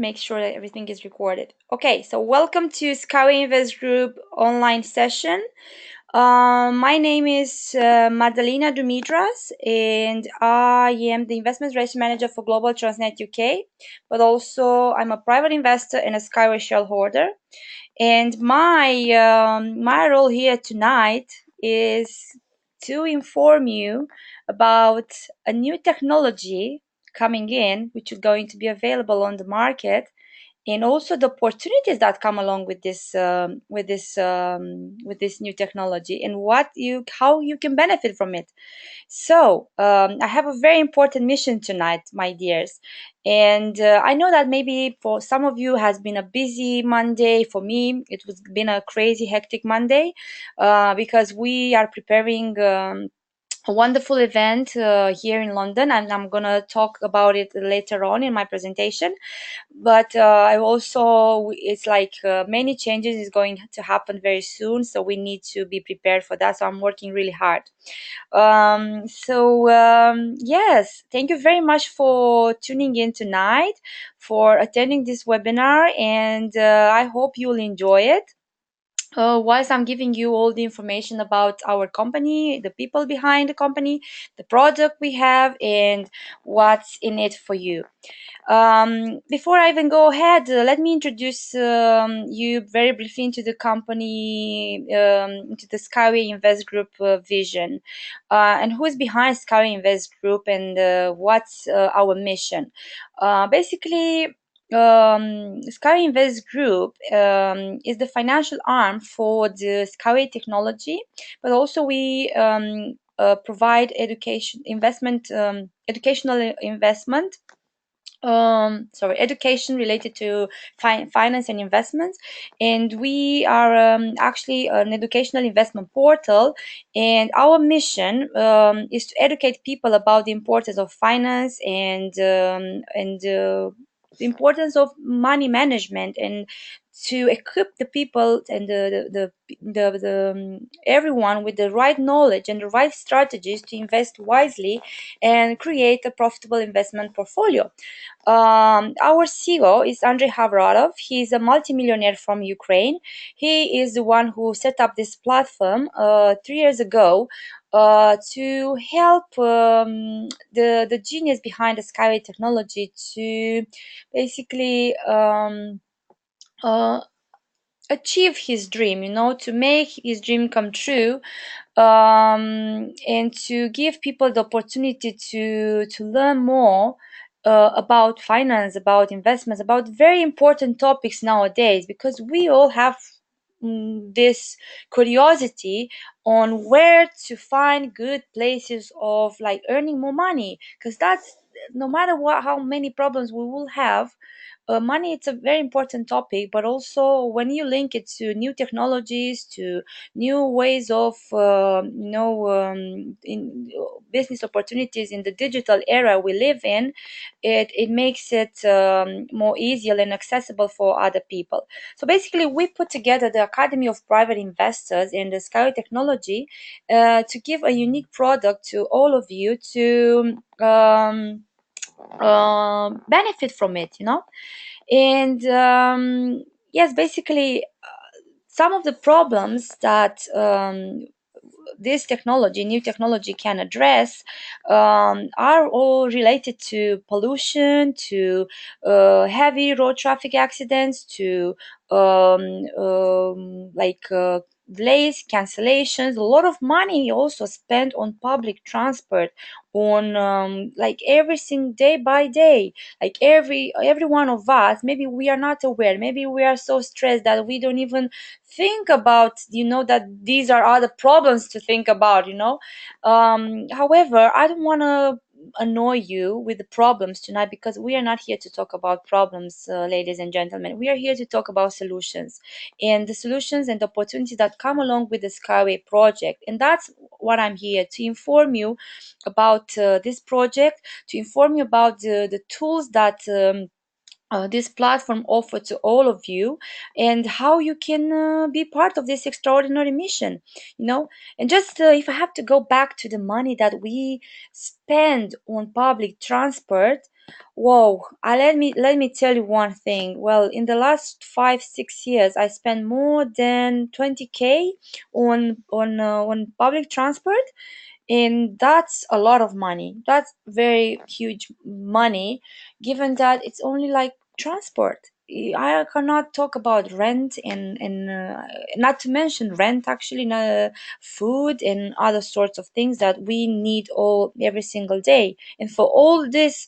make sure that everything is recorded. Okay, so welcome to SkyWay Invest Group online session. My name is Madalina Dumitras, and I am the investment relations manager for Global Transnet UK, but also I'm a private investor and a SkyWay shareholder. And my role here tonight is to inform you about a new technology coming in, which is going to be available on the market, and also the opportunities that come along with this new technology, and how you can benefit from it. So I have a very important mission tonight, my dears, and I know that maybe for some of you has been a busy Monday. For me, it was been a crazy hectic Monday because we are preparing a wonderful event here in London, and I'm gonna talk about it later on in my presentation. But I also, it's like many changes is going to happen very soon, so we need to be prepared for that. So I'm working really hard. Yes, thank you very much for tuning in tonight, for attending this webinar, and I hope you'll enjoy it. Whilst I'm giving you all the information about our company, the people behind the company, the product we have, and what's in it for you. Before I even go ahead, let me introduce you very briefly into the company, into the SkyWay Invest Group vision, and who is behind SkyWay Invest Group, and what's our mission. Basically, SkyWay Invest Group is the financial arm for the SkyWay technology, but also we provide educational investment, education related to finance and investments. And we are actually an educational investment portal, and our mission is to educate people about the importance of finance and the importance of money management, and to equip the people and everyone with the right knowledge and the right strategies to invest wisely and create a profitable investment portfolio. Our CEO is Andrei Havratov. He's a multimillionaire from Ukraine. He is the one who set up this platform 3 years ago to help the genius behind the SkyWay technology to basically uh, achieve his dream, to make his dream come true, and to give people the opportunity to learn more about finance, about investments, about very important topics nowadays, because we all have this curiosity on where to find good places of like earning more money, because that's, no matter how many problems we will have, money, it's a very important topic. But also when you link it to new technologies, to new ways of in business opportunities in the digital era we live in, it makes it more easier and accessible for other people. So basically we put together the Academy of Private Investors in the SkyWay technology to give a unique product to all of you to benefit from it, and yes, basically some of the problems that this new technology can address are all related to pollution, to heavy road traffic accidents, to delays, cancellations, a lot of money also spent on public transport, on like everything day by day. Like every one of us, maybe we are not aware, maybe we are so stressed that we don't even think about, that these are other problems to think about. However, I don't want to annoy you with the problems tonight, because we are not here to talk about problems, ladies and gentlemen. We are here to talk about solutions, and the solutions and the opportunities that come along with the SkyWay project. And that's what I'm here to inform you about, this project, to inform you about the tools that this platform offers to all of you, and how you can be part of this extraordinary mission. And just if I have to go back to the money that we spend on public transport, Whoa, let me tell you one thing. Well, in the last 5 6 years, I spent more than 20K on public transport, and that's a lot of money. That's very huge money, given that it's only like transport. I cannot talk about rent and not to mention rent, actually, food and other sorts of things that we need all every single day. And for all this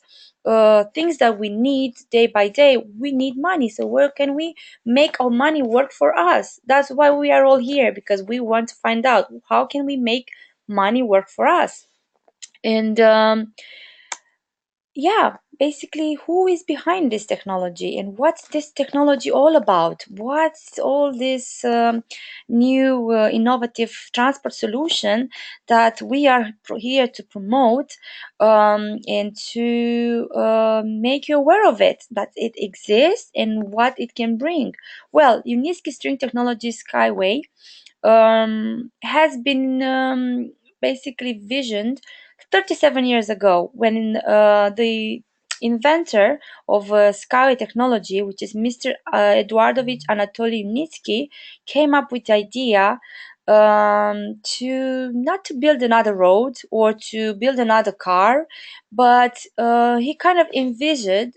things that we need day by day, we need money. So where can we make our money work for us? That's why we are all here, because we want to find out how can we make money work for us. And yeah, basically, who is behind this technology and what's this technology all about? What's all this new innovative transport solution that we are here to promote, and to make you aware of it, that it exists and what it can bring? Well, Uniski string technology Skyway has been basically visioned 37 years ago, when the inventor of Skyway technology, which is Mr. Eduardovich Anatoly Unitsky, came up with the idea to not to build another road or to build another car, but he kind of envisaged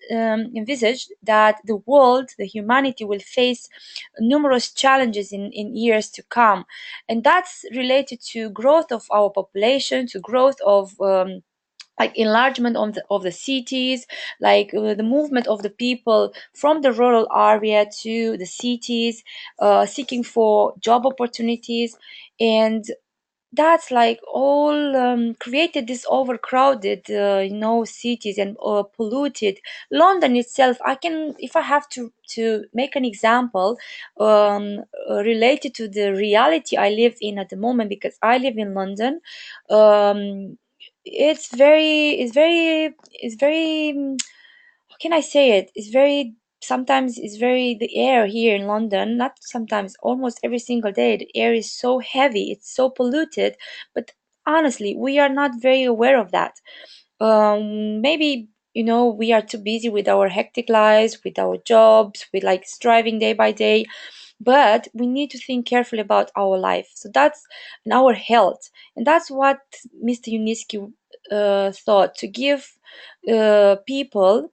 that the world, the humanity, will face numerous challenges in years to come, and that's related to growth of our population, to growth of like enlargement of the cities, like the movement of the people from the rural area to the cities, seeking for job opportunities. And that's like all created this overcrowded cities and polluted London itself. I can, if I have to make an example related to the reality I live in at the moment, because I live in London. It's very how can I say it? It's very, sometimes it's very, the air here in London, not sometimes, almost every single day, the air is so heavy, it's so polluted. But honestly, we are not very aware of that. Maybe, we are too busy with our hectic lives, with our jobs, with like striving day by day. But we need to think carefully about our life. So that's, and our health. And that's what Mr. Uniski thought, to give people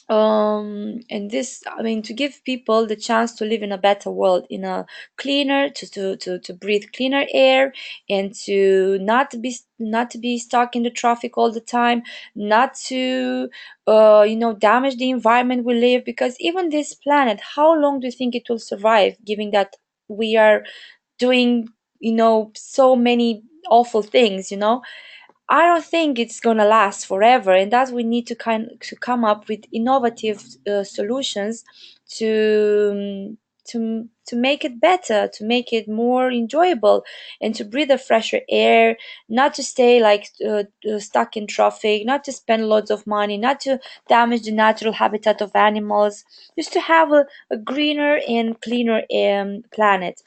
and this, I mean, to give people the chance to live in a better world, in a cleaner, to breathe cleaner air, and to not to be stuck in the traffic all the time, not to damage the environment we live. Because even this planet, how long do you think it will survive, given that we are doing so many awful things? I don't think it's gonna last forever, and that we need to come up with innovative solutions to make it better, to make it more enjoyable, and to breathe a fresher air, not to stay like stuck in traffic, not to spend lots of money, not to damage the natural habitat of animals, just to have a greener and cleaner planet.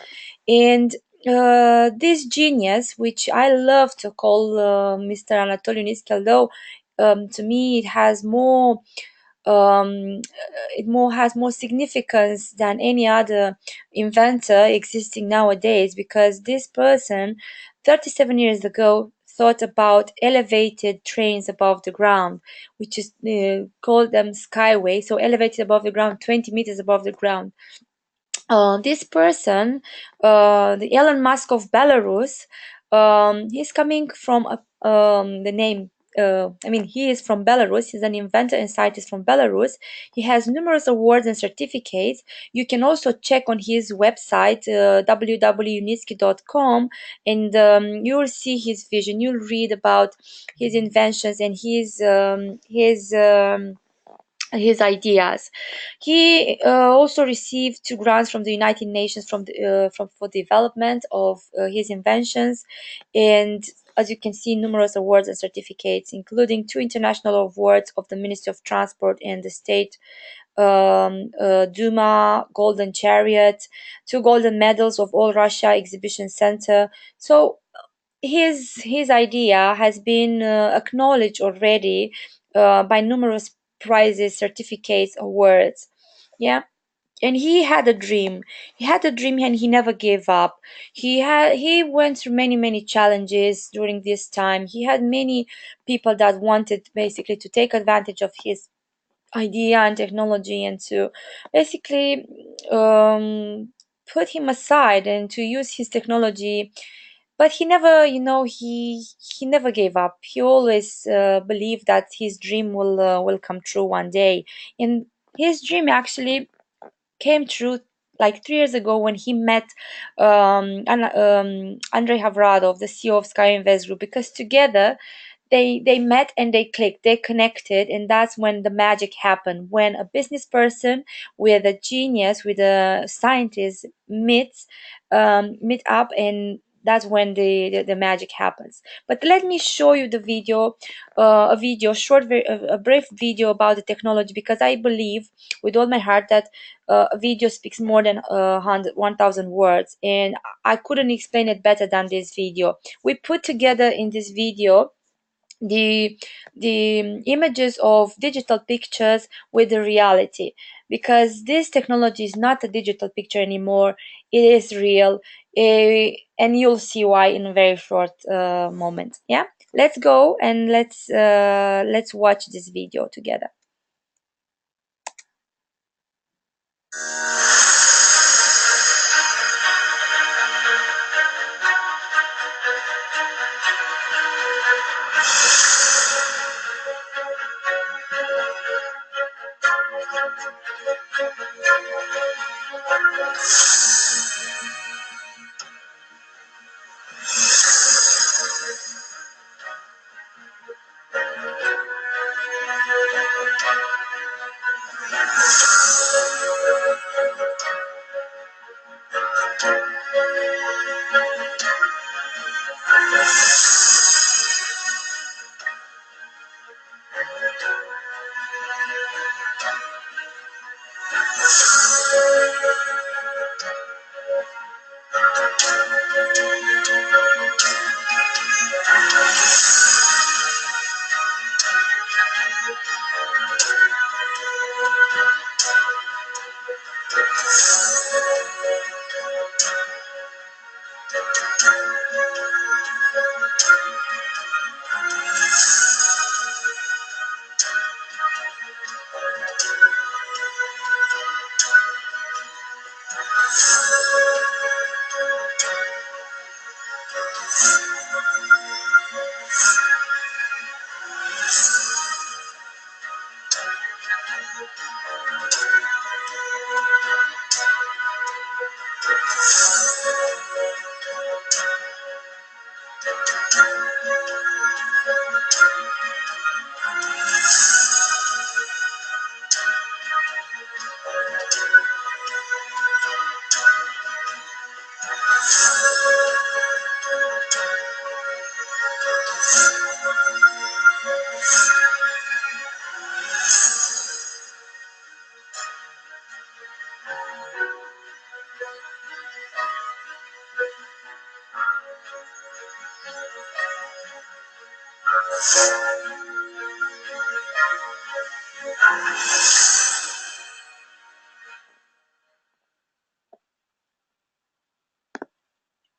And this genius, which I love to call Mr. Anatoly Nitsky, although to me it has more significance than any other inventor existing nowadays, because this person 37 years ago thought about elevated trains above the ground, which is called them skyway, so elevated above the ground, 20 meters above the ground. This person, the Elon Musk of Belarus, he's coming from the name. I mean, he is from Belarus. He's an inventor and scientist from Belarus. He has numerous awards and certificates. You can also check on his website, www.unitsky.com, and you will see his vision. You'll read about his inventions and his ideas. He also received two grants from the United Nations from for development of his inventions, and as you can see, numerous awards and certificates, including two international awards of the Ministry of Transport and the State Duma Golden Chariot, two golden medals of All Russia Exhibition Center. So his idea has been acknowledged already by numerous prizes, certificates, awards. Yeah, and he had a dream and he never gave up. He went through many challenges during this time. He had many people that wanted basically to take advantage of his idea and technology and to basically put him aside and to use his technology, but he never, he never gave up. He always believed that his dream will come true one day. And his dream actually came true like 3 years ago when he met Andrei Havradov, the CEO of Sky Invest Group, because together they met and they clicked, they connected, and that's when the magic happened. When a business person with a genius, with a scientist meet up, and that's when the magic happens. But let me show you the video, a video, a brief video about the technology, because I believe with all my heart that a video speaks more than 1,000 words, and I couldn't explain it better than this video. We put together in this video the images of digital pictures with the reality, because this technology is not a digital picture anymore, it is real. And you'll see why in a very short moment. Yeah, let's go and let's watch this video together.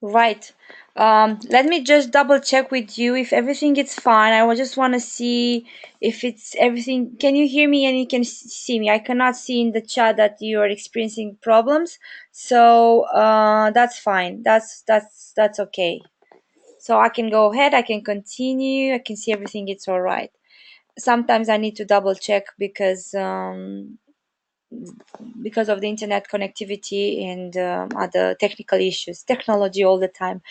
Right. Let me just double check with you if everything is fine. Just want to see if it's everything. Can you hear me and you can see me? I cannot see in the chat that you are experiencing problems. So that's fine. That's okay. So I can go ahead. I can continue. I can see everything. It's all right. Sometimes I need to double check because of the internet connectivity and other technical issues, technology all the time.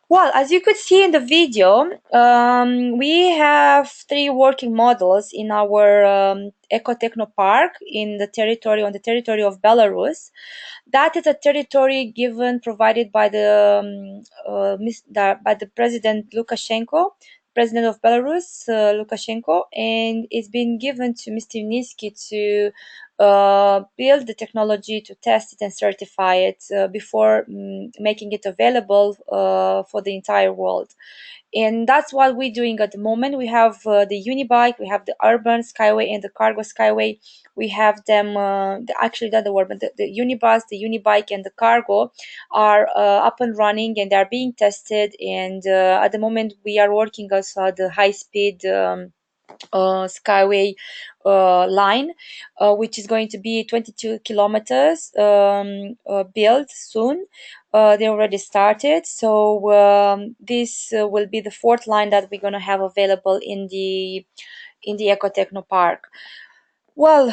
Well, as you could see in the video, we have three working models in our Ecotechno Park on the territory of Belarus. That is a territory given, provided by by the President Lukashenko, President of Belarus, Lukashenko, and it's been given to Mr. Niski to build the technology to test it and certify it before making it available for the entire world. And that's what we're doing at the moment. We have the unibike, we have the urban skyway and the cargo skyway. We have them actually not the urban, the unibus, the unibike and the cargo are up and running, and they are being tested. And at the moment we are working also at the high speed skyway line, which is going to be 22 kilometers built soon. They already started, so this will be the fourth line that we're going to have available in the ecotechno park. Well,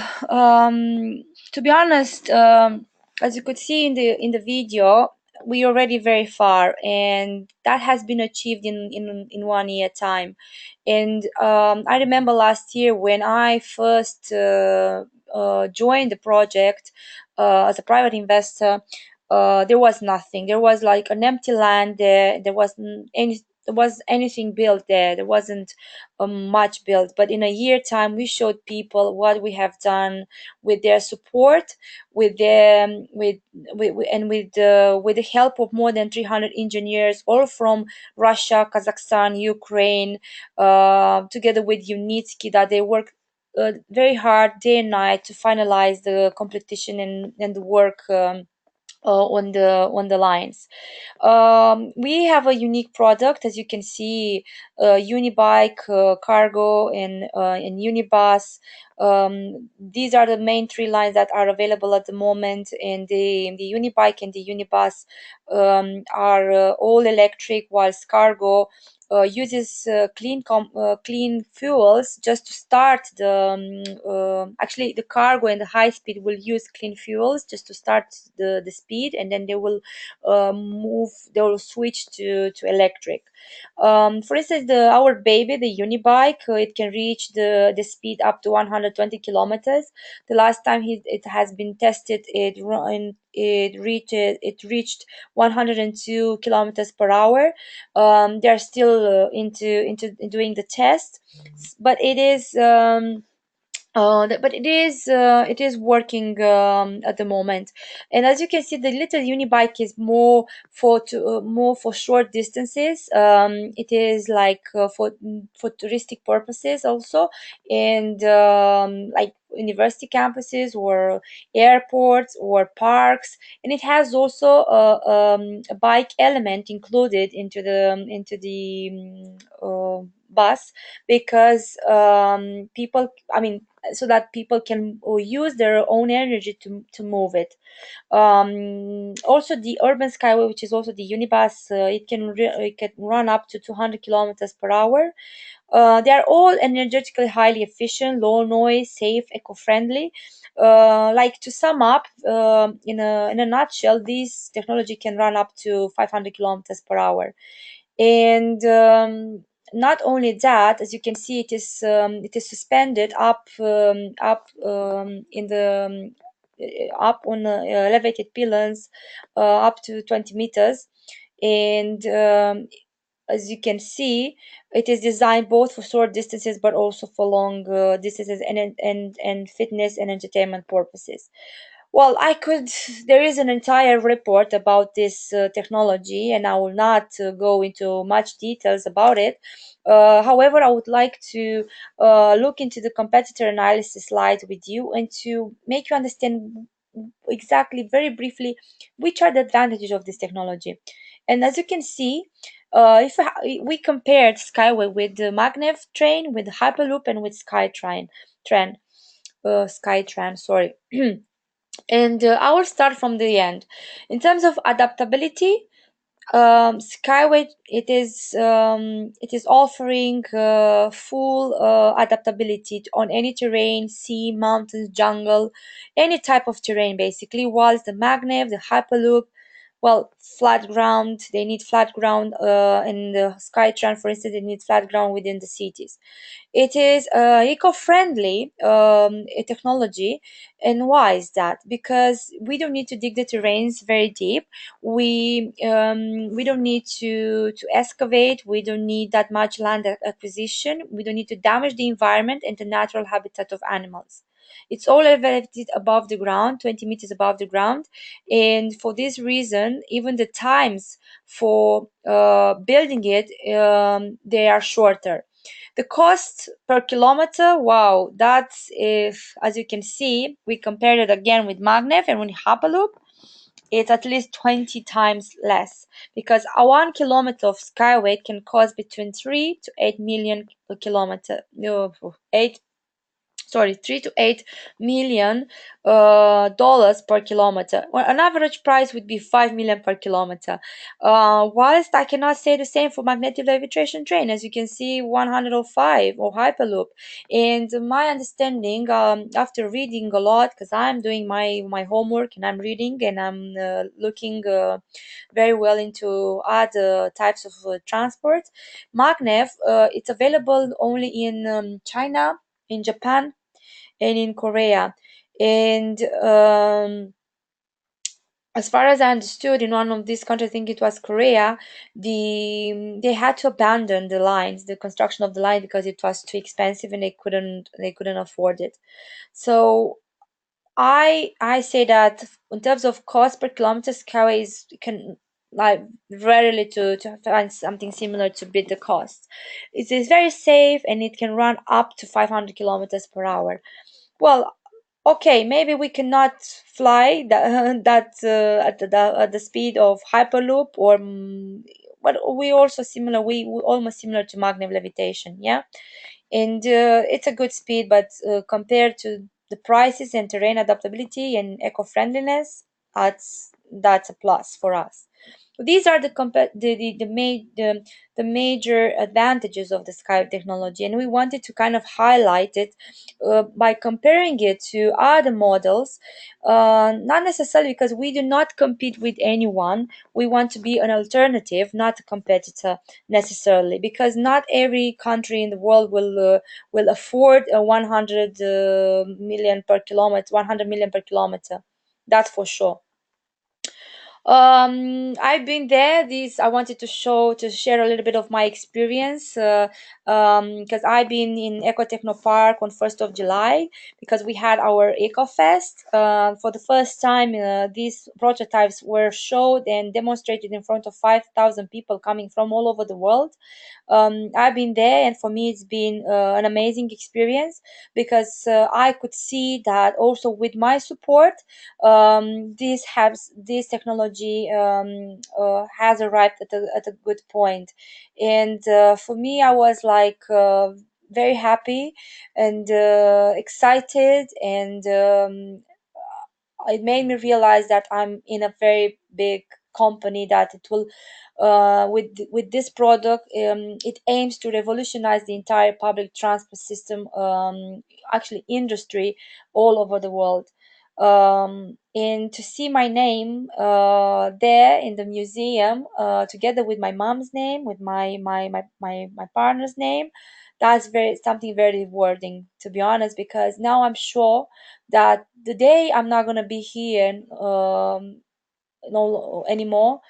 to be honest, as you could see in the video, we already very far, and that has been achieved in 1 year time. And I remember last year when I first joined the project as a private investor. There was nothing. There was like an empty land there. There was anything built there. There wasn't much built. But in a year time, we showed people what we have done with their support, with them, with the help of more than 300 engineers, all from Russia, Kazakhstan, Ukraine, together with Unitsky, that they work very hard day and night to finalize the competition and the work on the lines. We have a unique product, as you can see, unibike, cargo, and unibus. These are the main three lines that are available at the moment, and the unibike and the unibus are all electric, whilst cargo uses clean fuels just to start actually the cargo and the high speed will use clean fuels just to start the speed, and then they will switch to electric. For instance, our baby, the unibike, it can reach the speed up to 120 kilometers. The last time it has been tested, it reached 102 kilometers per hour. They are still into doing the test, but it is. But it is working at the moment, and as you can see, the little unibike is more for short distances. It is like for touristic purposes also, and like university campuses or airports or parks, and it has also a bike element included into the bus, because people, I mean, so that people can use their own energy to move it. Also, the urban skyway, which is also the unibus, it can run up to 200 kilometers per hour. They are all energetically highly efficient, low noise, safe, eco-friendly. Like, to sum up, in a nutshell, this technology can run up to 500 kilometers per hour. And not only that, as you can see, it is suspended in the up on elevated pylons up to 20 meters. And as you can see, it is designed both for short distances but also for long distances, and fitness and entertainment purposes. Well, there is an entire report about this technology, and I will not go into much details about it. However, I would like to look into the competitor analysis slide with you and to make you understand exactly, very briefly, which are the advantages of this technology. And as you can see, if we compared Skyway with the maglev train, with the Hyperloop, and with Skytrain, sorry. And I will start from the end. In terms of adaptability, Skyway, it is offering full adaptability on any terrain, sea, mountains, jungle, any type of terrain basically. Whilst the maglev, the Hyperloop, well, flat ground, they need flat ground, and the Skytrain, for instance, they need flat ground within the cities. It is eco-friendly technology. And why is that? Because we don't need to dig the terrains very deep. We don't need to excavate. We don't need that much land acquisition. We don't need to damage the environment and the natural habitat of animals. It's all elevated above the ground, 20 meters above the ground, and for this reason, even the times for building it, they are shorter. The cost per kilometer, wow, that's, if as you can see, we compared it again with magnev and with hyperloop, it's at least 20 times less, because a 1 kilometer of skyway can cost between 3 to 8 million kilometer, no, 8, sorry, 3 to 8 million dollars per kilometer. Well, an average price would be 5 million per kilometer. Whilst I cannot say the same for magnetic levitation train, as you can see, 105 or hyperloop. And my understanding, after reading a lot, because I'm doing my homework and I'm reading and I'm looking very well into other types of transport, magnev, it's available only in China, in Japan, and in Korea. And as far as I understood, in one of these countries, I think it was Korea, they had to abandon the lines, the construction of the line, because it was too expensive and they couldn't afford it. So I say that in terms of cost per kilometer, Skyway is can like rarely to find something similar to beat the cost. It is very safe and it can run up to 500 kilometers per hour. Well, okay, maybe we cannot fly at the speed of Hyperloop, or but we also similar. We almost similar to magnetic levitation, yeah. And it's a good speed, but compared to the prices and terrain adaptability and eco-friendliness, that's a plus for us. These are the major advantages of the Skype technology, and we wanted to kind of highlight it by comparing it to other models. Not necessarily because we do not compete with anyone. We want to be an alternative, not a competitor necessarily, because not every country in the world will afford a 100 million per kilometer, 100 million per kilometer. That's for sure. I've been there. This I wanted to share a little bit of my experience, because I've been in Eco Techno Park on 1st of July, because we had our Eco Fest. For the first time, these prototypes were showed and demonstrated in front of 5,000 people coming from all over the world. I've been there, and for me, it's been an amazing experience, because I could see that also with my support, this technology has arrived at a good point. And for me, I was like very happy and excited, and it made me realize that I'm in a very big company, that it will with this product, it aims to revolutionize the entire public transport system, actually industry all over the world. And to see my name there in the museum, together with my mom's name, with my partner's name, that's very something very rewarding, to be honest, because now I'm sure that the day I'm not gonna be here no anymore,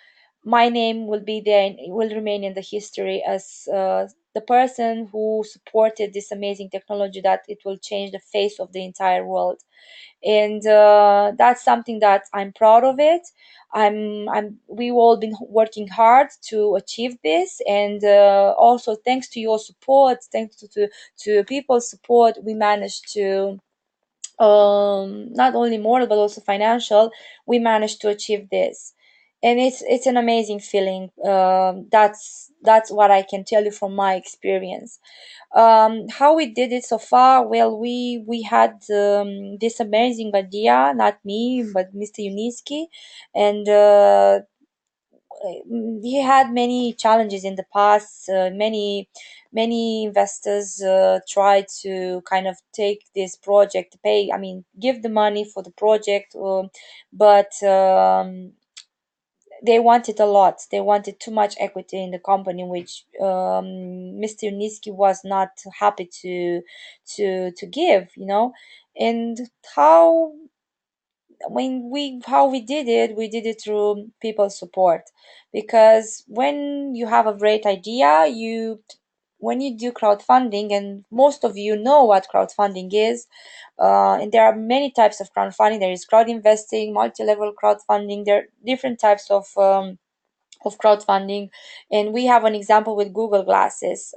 my name will be there and it will remain in the history as the person who supported this amazing technology, that it will change the face of the entire world. And that's something that I'm proud of it. We've all been working hard to achieve this, and also thanks to your support, thanks to people's support, we managed to, not only moral but also financial, we managed to achieve this. And it's an amazing feeling. That's what I can tell you from my experience. How we did it so far? Well, we had this amazing idea, not me but Mr. Uniski, and he had many challenges in the past. Many investors tried to kind of take this project, pay, I mean, give the money for the project, but they wanted a lot. They wanted too much equity in the company, which Mr. Uniski was not happy to give. And how how we did it through people support, because when you have a great idea, when you do crowdfunding, and most of you know what crowdfunding is, and there are many types of crowdfunding. There is crowd investing, multi-level crowdfunding. There are different types of crowdfunding, and we have an example with Google Glasses.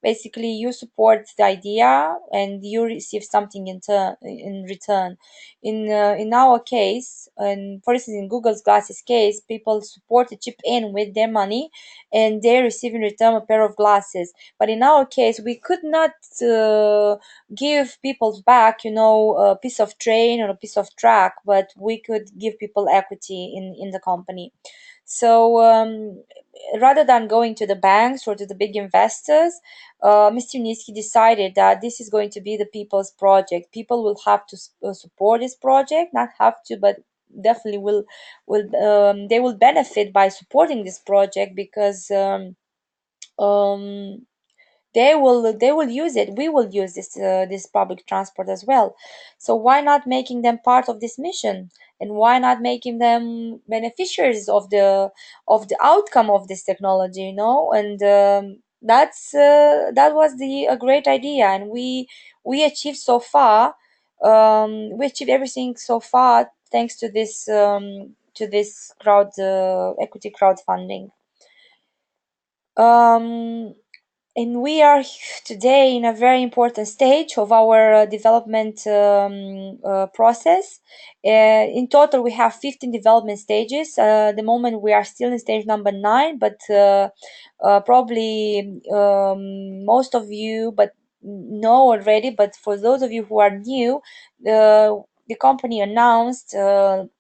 Basically, you support the idea and you receive something in return. In our case, and for instance in Google's Glasses case, people support to chip in with their money, and they receive in return a pair of glasses. But in our case, we could not give people back, a piece of train or a piece of track, but we could give people equity in the company. So rather than going to the banks or to the big investors, Mr. Niski decided that this is going to be the people's project. People will have to support this project, not have to, but definitely will they will benefit by supporting this project because um, they will use it. We will use this public transport as well. So why not making them part of this mission, and why not making them beneficiaries of the outcome of this technology, and that was the a great idea, and we achieved so far. We achieved everything so far thanks to this equity crowdfunding. um and we are today in a very important stage of our development process. In total, we have 15 development stages. The moment we are still in stage number 9, but probably most of you but know already. But for those of you who are new, the company announced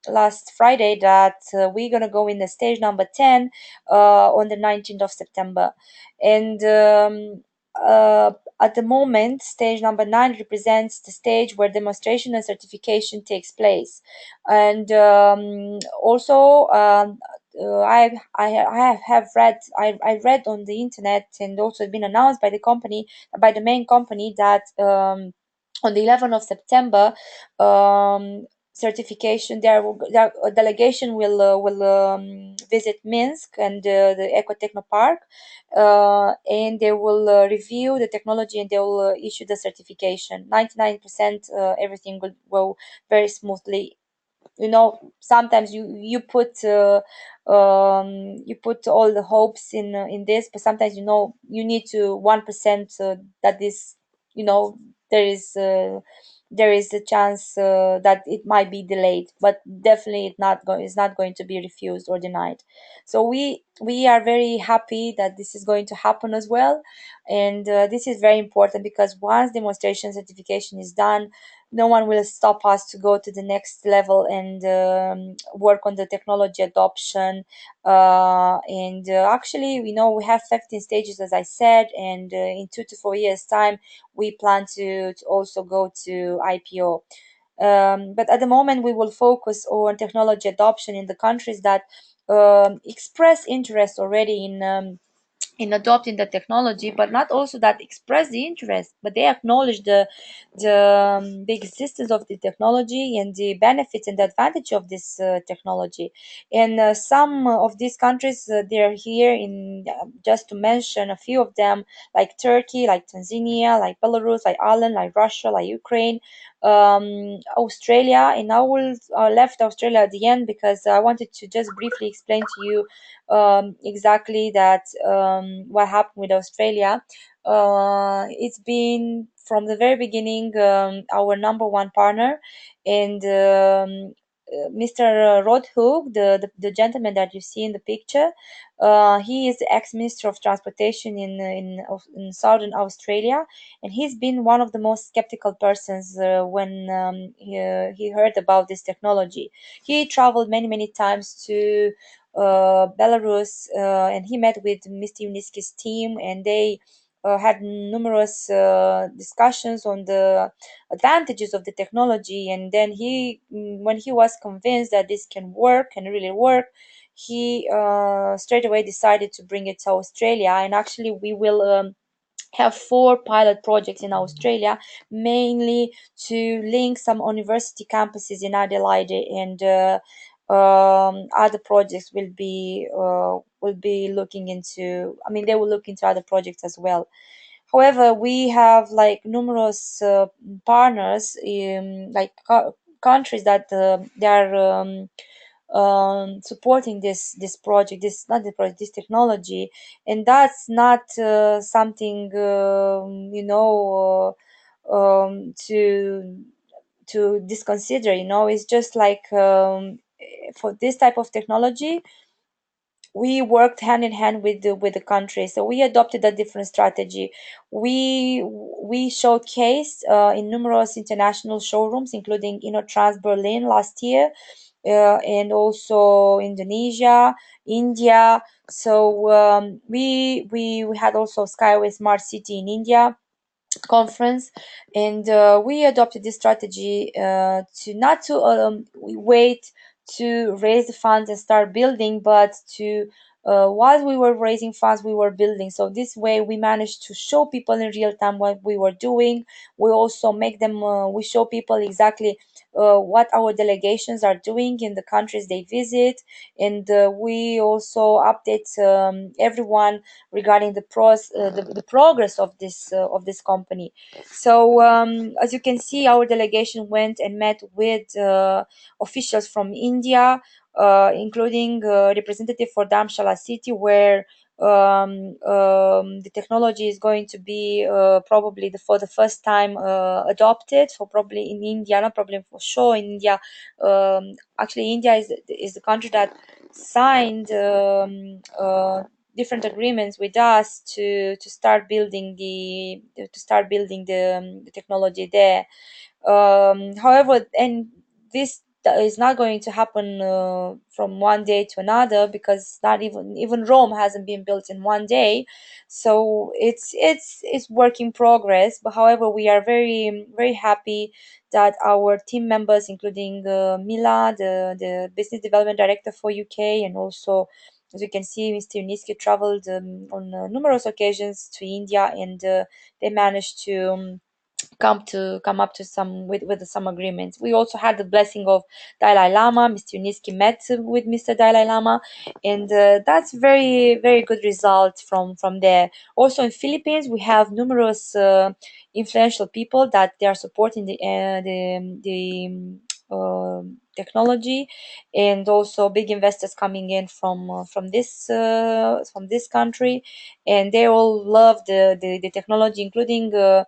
last Friday that we're gonna go in the stage number 10 on the 19th of September. And at the moment, stage number 9 represents the stage where demonstration and certification takes place. And also, I read on the internet, and also been announced by the company, by the main company, that on the 11th of September, certification there a delegation will visit Minsk and the Ecotechno Park, and they will review the technology, and they will issue the certification. 99% everything will go very smoothly. Sometimes you put all the hopes in this, but sometimes you need to 1% that this you know there is there is a chance that it might be delayed, but definitely it's not going to be refused or denied. So we are very happy that this is going to happen as well. And this is very important, because once demonstration certification is done, no one will stop us to go to the next level and work on the technology adoption. And actually, we have 15 stages, as I said, and in 2 to 4 years time, we plan to also go to IPO. But at the moment, we will focus on technology adoption in the countries that express interest already in adopting the technology, but not also that express the interest, but they acknowledge the existence of the technology and the benefits and the advantage of this technology. And some of these countries, they're here in, just to mention a few of them, like Turkey, like Tanzania, like Belarus, like Ireland, like Russia, like Ukraine, Australia. And I will left Australia at the end, because I wanted to just briefly explain to you exactly that what happened with Australia. It's been from the very beginning our number one partner, and Mr. Rodhook, the gentleman that you see in the picture, he is the ex-minister of transportation in southern Australia, and he's been one of the most skeptical persons when he heard about this technology. He traveled many times to Belarus, and he met with Mr. Uniski's team, and they had numerous discussions on the advantages of the technology. And then when he was convinced that this can really work, he straight away decided to bring it to Australia. And actually, we will have 4 pilot projects in Australia, mainly to link some university campuses in Adelaide and other projects will be looking into. I mean, they will look into other projects as well. However, we have like numerous partners in like countries that they are supporting this project, this not the project, this technology, and that's not something to disconsider. It's just like for this type of technology we worked hand in hand with the country, so we adopted a different strategy. We showcased in numerous international showrooms, including Trans Berlin last year, and also Indonesia, India. So we had also Skyway Smart City in India conference, and we adopted this strategy to not to wait to raise the funds and start building, but to while we were raising funds we were building. So this way we managed to show people in real time what we were doing. We also make them we show people exactly what our delegations are doing in the countries they visit, and we also update everyone regarding the progress of this company. So as you can see, our delegation went and met with officials from India, including representative for Dharamshala city, where the technology is going to be probably for the first time adopted. So probably in India, not probably for sure in India. Actually, India is the country that signed different agreements with us to start building the technology there. However, and this is not going to happen from one day to another, because not even Rome hasn't been built in one day. So it's work in progress. But however, we are very happy that our team members, including Mila, the business development director for UK, and also, as you can see, Mr. Uniski traveled on numerous occasions to India, and they managed to come up to with some agreements. We also had the blessing of Dalai Lama. Mr. Uniski met with Mr. Dalai Lama, and that's very good result from there. Also in Philippines, we have numerous influential people that they are supporting technology, and also big investors coming in from this country, and they all love the technology, including the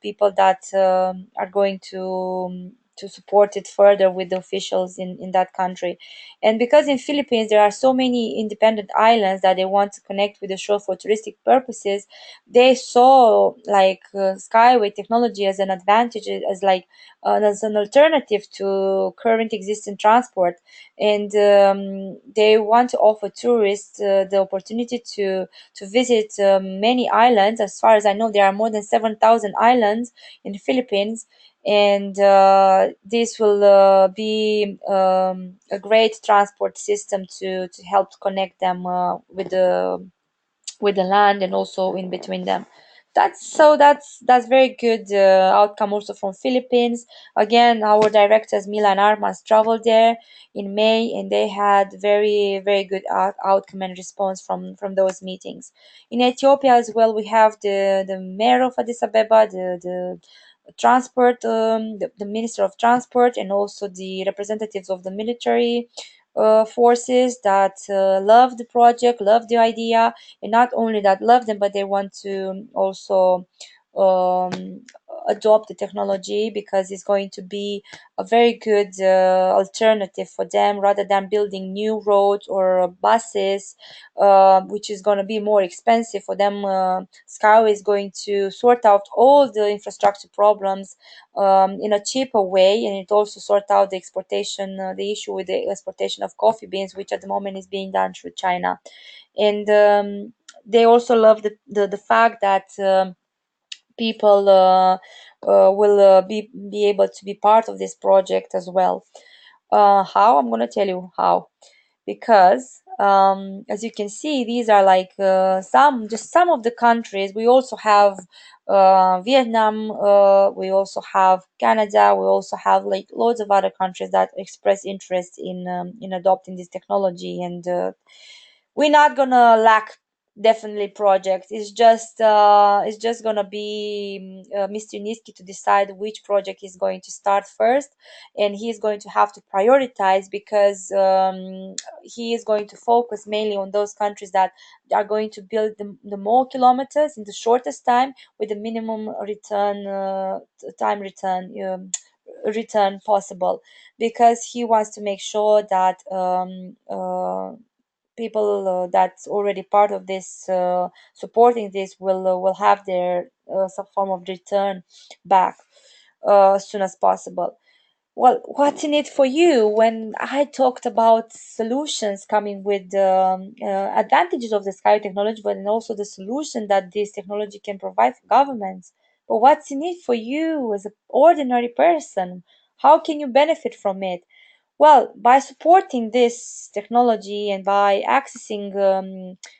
people that are going to support it further with the officials in that country. And because in Philippines there are so many independent islands that they want to connect with the shore for touristic purposes, they saw like Skyway technology as an advantage, as an alternative to current existing transport, and they want to offer tourists the opportunity to visit many islands. As far as I know, there are more than 7,000 islands in the Philippines, and this will be a great transport system to help connect them with the land, and also in between them. That's very good outcome also from Philippines. Again, our directors Mila and Armas traveled there in May, and they had very good outcome and response from those meetings. In Ethiopia as well, we have the mayor of Addis Ababa, the transport, the minister of transport, and also the representatives of the military forces that love the project, love the idea, and not only that love them, but they want to also um, adopt the technology, because it's going to be a very good alternative for them, rather than building new roads or buses, which is going to be more expensive for them. Skyway is going to sort out all the infrastructure problems in a cheaper way, and it also sort out the issue with the exportation of coffee beans, which at the moment is being done through China. And they also love the fact that people will be able to be part of this project as well. How? I'm going to tell you how. because as you can see, these are like some of the countries. We also have Vietnam, we also have Canada, we also have like loads of other countries that express interest in adopting this technology, and we're not gonna lack definitely projects. It's just gonna be Mr. Niski to decide which project is going to start first, and he is going to have to prioritize because he is going to focus mainly on those countries that are going to build the more kilometers in the shortest time with the minimum return time return possible, because he wants to make sure that people that's already part of this supporting this will have their some form of return back as soon as possible. Well, what's in it for you? When I talked about solutions coming with advantages of the sky technology, but and also the solution that this technology can provide for governments, but what's in it for you as an ordinary person? How can you benefit from it? Well, by supporting this technology and by accessing,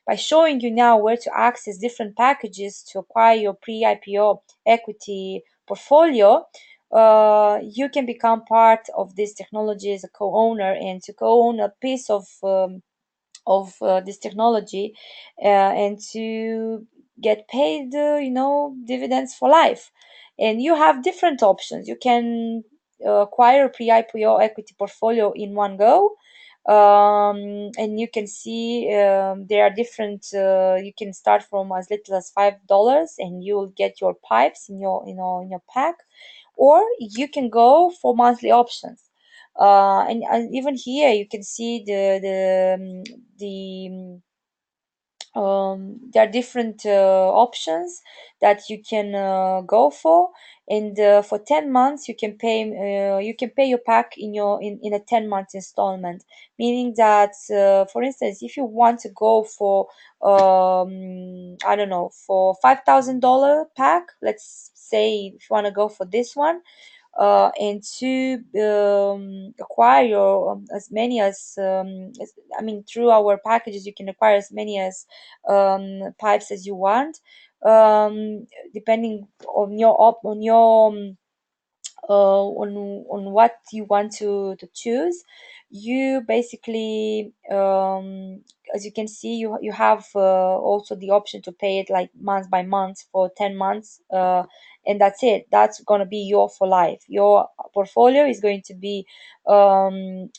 by showing you now where to access different packages to acquire your pre-IPO equity portfolio, you can become part of this technology as a co-owner and to co-own a piece of this technology and to get paid, dividends for life. And you have different options. You can acquire a pre-IPO equity portfolio in one go. And you can see there are different. You can start from as little as $5, and you'll get your pipes in your in your pack, or you can go for monthly options. And even here you can see there are different options that you can go for, and for 10 months you can pay your pack in a 10 month installment, meaning that for instance, if you want to go for I don't know, for $5,000 pack, let's say, if you want to go for this one, and to acquire as many I mean, through our packages, you can acquire as many as pipes as you want, depending on on what you want to choose. You basically, as you can see, you have also the option to pay it like month by month for 10 months, and that's it. That's going to be your for life. Your portfolio is going to be in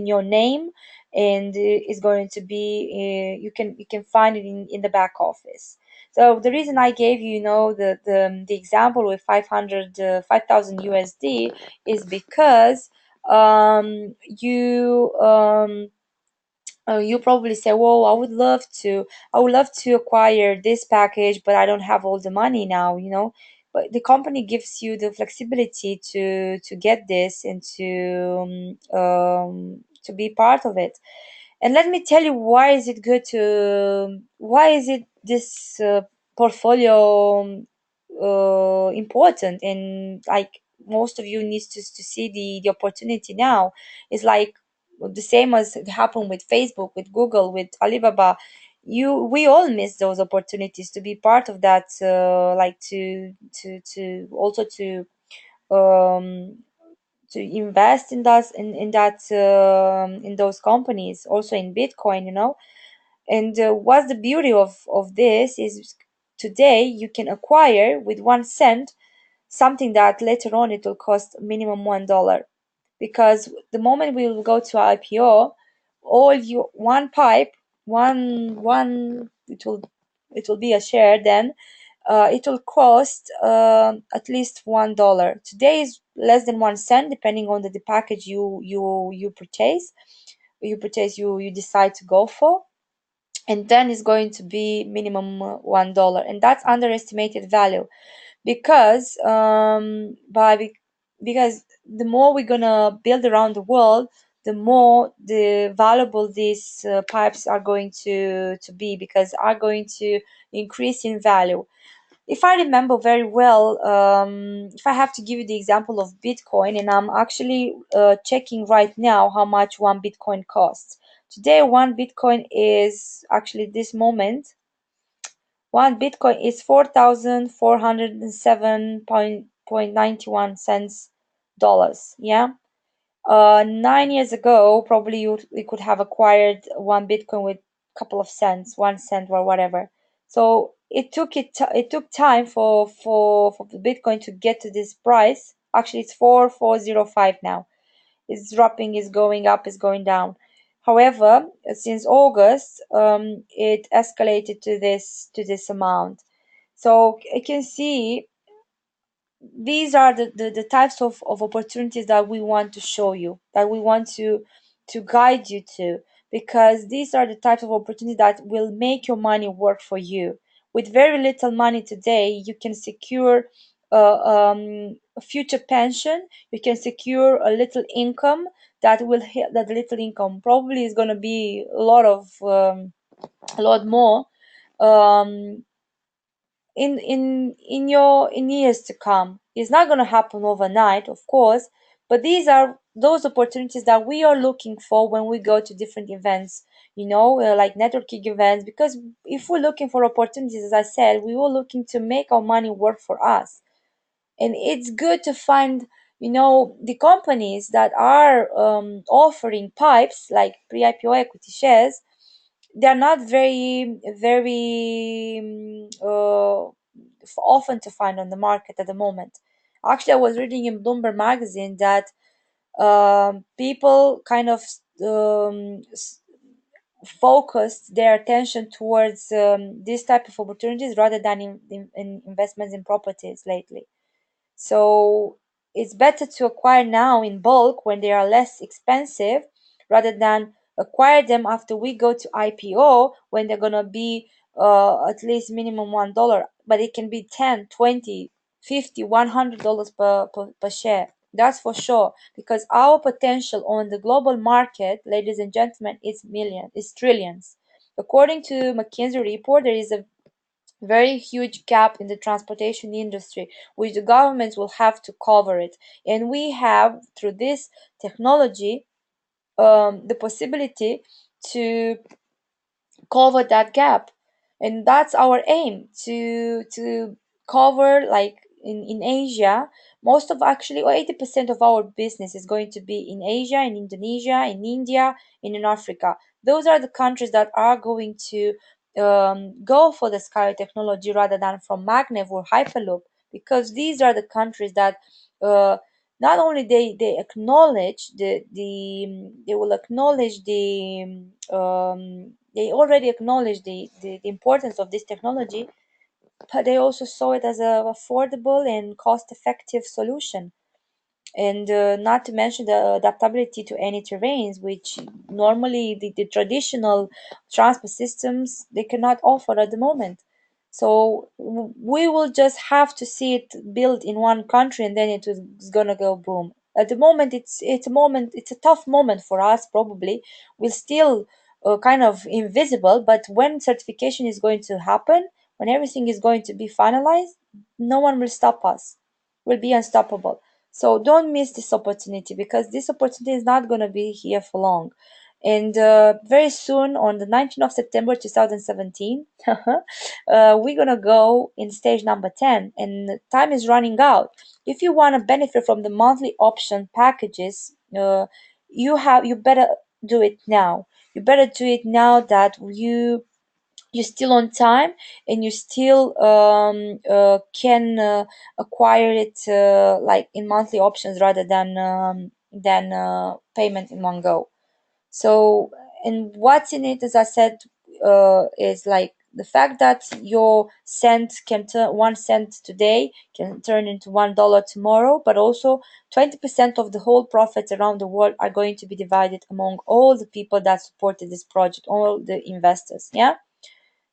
your name, and is going to be you can find it in the back office. So the reason I gave you, the example with 5,000 USD is because you probably say, "Well, I would love to acquire this package, but I don't have all the money now, you know." But the company gives you the flexibility to get this and to be part of it. And let me tell you why is it this portfolio important, and like most of you needs to see the opportunity now. It's like the same as it happened with Facebook, with Google, with Alibaba. We all miss those opportunities to be part of that, like to also um to invest in in those companies, also in Bitcoin, and what's the beauty of this is today you can acquire with 1 cent something that later on it will cost minimum $1, because the moment we will go to IPO, all you one pipe, one it will be a share, then it will cost at least $1. Today is less than 1 cent, depending on the package you purchase, you decide to go for, and then it's going to be minimum $1, and that's underestimated value, because because the more we're gonna build around the world, the more the valuable these pipes are going to be, because are going to increase in value. if I remember very well, if I have to give you the example of Bitcoin, and I'm actually checking right now how much one Bitcoin costs. Today, one Bitcoin is actually this moment, one Bitcoin is 4,407.91 dollars. Yeah. 9 years ago, probably you could have acquired one Bitcoin with a couple of cents, 1 cent or whatever. So it took time for the Bitcoin to get to this price. Actually, it's 4,405 now. It's dropping, is going up, is going down. However, since August, it escalated to this amount. So I can see these are the types of opportunities that we want to show you, that we want to guide you to, because these are the types of opportunities that will make your money work for you. With very little money today, you can secure a future pension. You can secure a little income that will hit. That little income probably is going to be a lot more um, in years to come. It's not going to happen overnight, of course, but these are those opportunities that we are looking for when we go to different events, like networking events. Because if we're looking for opportunities, as I said, we were looking to make our money work for us. And it's good to find, the companies that are offering pipes like pre-IPO equity shares. They're not very often to find on the market at the moment. Actually, I was reading in Bloomberg magazine that people kind of focused their attention towards this type of opportunities rather than in investments in properties lately. So it's better to acquire now in bulk when they are less expensive rather than acquire them after we go to IPO when they're gonna be at least minimum $1, but it can be 10, 20, 50, $100 per share. That's for sure, because our potential on the global market, ladies and gentlemen, is trillions. According to McKinsey report, there is a very huge gap in the transportation industry, which the governments will have to cover it. And we have, through this technology, the possibility to cover that gap. And that's our aim, to cover, like in Asia. Most of, actually, or 80% of our business is going to be in Asia, in Indonesia, in India, and in Africa. Those are the countries that are going to go for the SkyWay technology rather than from magnev or hyperloop, because these are the countries that not only they acknowledge they will acknowledge they already acknowledge the importance of this technology, but they also saw it as a affordable and cost effective solution. And not to mention the adaptability to any terrains, which normally the traditional transport systems they cannot offer at the moment. So we will just have to see it built in one country, and then it's gonna go boom. At the moment, it's a tough moment for us. Probably we're still kind of invisible, but when certification is going to happen, when everything is going to be finalized, no one will stop us. We'll be unstoppable. So don't miss this opportunity, because this opportunity is not going to be here for long. And very soon, on the 19th of September 2017, we're going to go in stage number 10, and time is running out. If you want to benefit from the monthly option packages, you better do it now. You better do it now that you're still on time, and you still can acquire it like in monthly options rather than payment in one go. So, and what's in it, as I said, is like the fact that your cent can turn 1 cent today can turn into $1 tomorrow, but also 20% of the whole profits around the world are going to be divided among all the people that supported this project, all the investors. Yeah.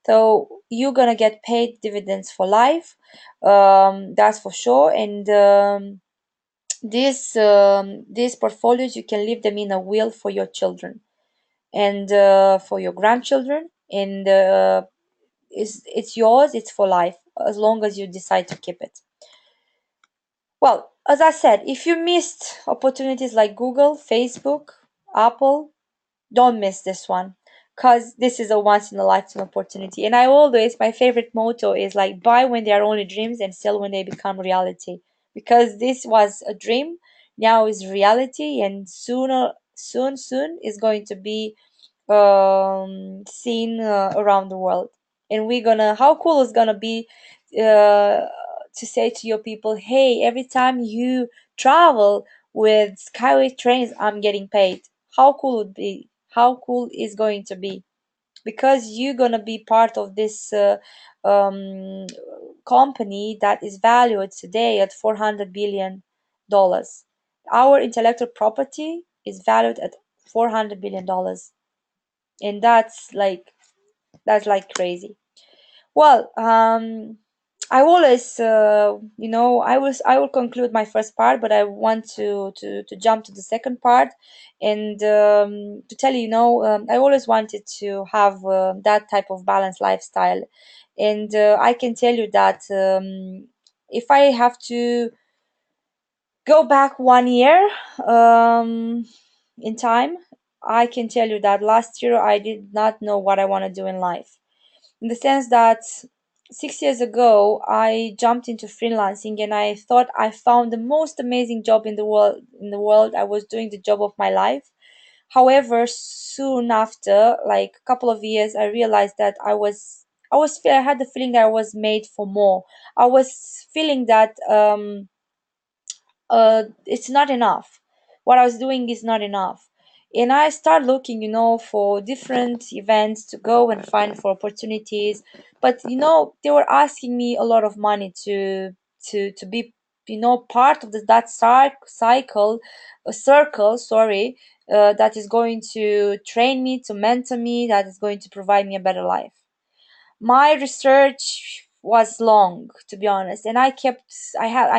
So you're gonna get paid dividends for life, that's for sure. And these portfolios, you can leave them in a will for your children and for your grandchildren, and it's yours. It's for life. as long as you decide to keep it. Well, as I said, if you missed opportunities like Google, Facebook, Apple, don't miss this one, because this is a once in a lifetime opportunity. And I always, my favorite motto is like, buy when they are only dreams and sell when they become reality, because this was a dream, now is reality, and soon is going to be seen around the world. And we're gonna, how cool is gonna be uh, to say to your people, hey, every time you travel with skyway trains, I'm getting paid. How cool would be, how cool is going to be, because you're gonna be part of this um, company that is valued today at $400 billion. Our intellectual property is valued at $400 billion, and that's like crazy. Well, I always, I will conclude my first part, but I want to jump to the second part, and to tell you, I always wanted to have that type of balanced lifestyle, and I can tell you that if I have to go back 1 year in time, I can tell you that last year I did not know what I want to do in life, in the sense that 6 years ago I jumped into freelancing and I thought I found the most amazing job in the world. I was doing the job of my life. However, soon after, like a couple of years, I realized that I had the feeling that I was made for more. I was feeling that it's not enough. What I was doing is not enough. And I started looking, for different events to go and find for opportunities. But they were asking me a lot of money to be, part of that cycle, a circle, sorry, that is going to train me, to mentor me, that is going to provide me a better life. My research was long, to be honest, and I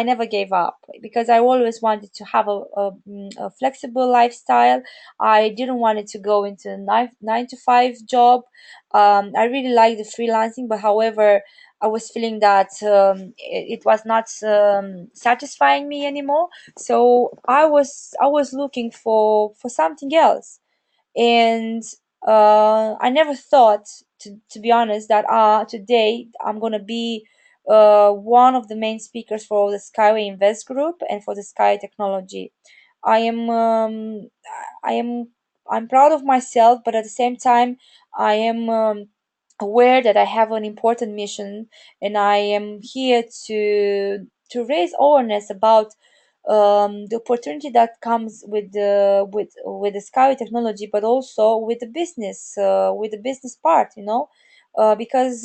never gave up, because I always wanted to have a flexible lifestyle. I didn't want it to go into a nine to five job. I really like the freelancing, but however, I was feeling that it was not satisfying me anymore. So I was looking for something else. And I never thought, to be honest, that today I'm gonna be one of the main speakers for the Skyway Invest Group and for the Sky Technology. I am I am I'm proud of myself, but at the same time, I am aware that I have an important mission, and I am here to raise awareness about the opportunity that comes with the Skyway technology, but also with the business part, because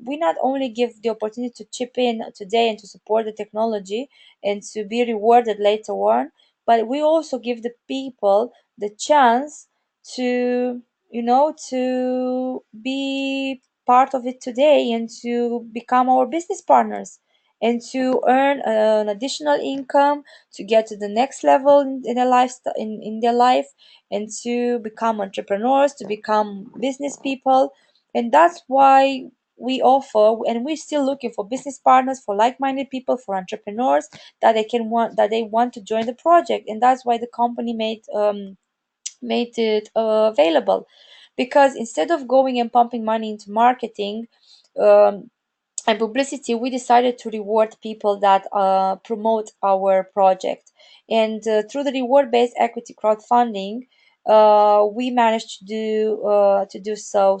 we not only give the opportunity to chip in today and to support the technology and to be rewarded later on, but we also give the people the chance to, to be part of it today and to become our business partners and to earn an additional income, to get to the next level in their in their life, and to become entrepreneurs, to become business people. And that's why we offer, and we're still looking for business partners, for like-minded people, for entrepreneurs that they want to join the project. And that's why the company made it available, because instead of going and pumping money into marketing, um, and publicity, we decided to reward people that promote our project. And through the reward-based equity crowdfunding, we managed to do so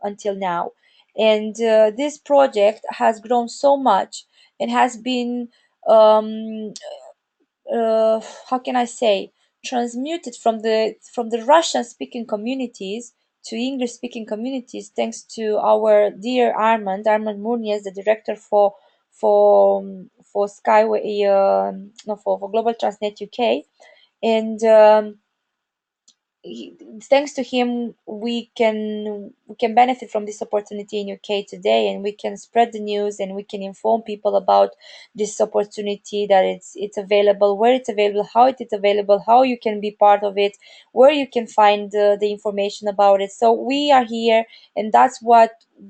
until now. And this project has grown so much and has been um, how can I say, transmuted from the Russian speaking communities to English speaking communities, thanks to our dear Armand Muniz, the director for Skyway, no, for Global Transnet UK. And thanks to him, we can benefit from this opportunity in UK today, and we can spread the news, and we can inform people about this opportunity, that it's available, where it's available, how it is available, how you can be part of it, where you can find the information about it. So we are here, and that's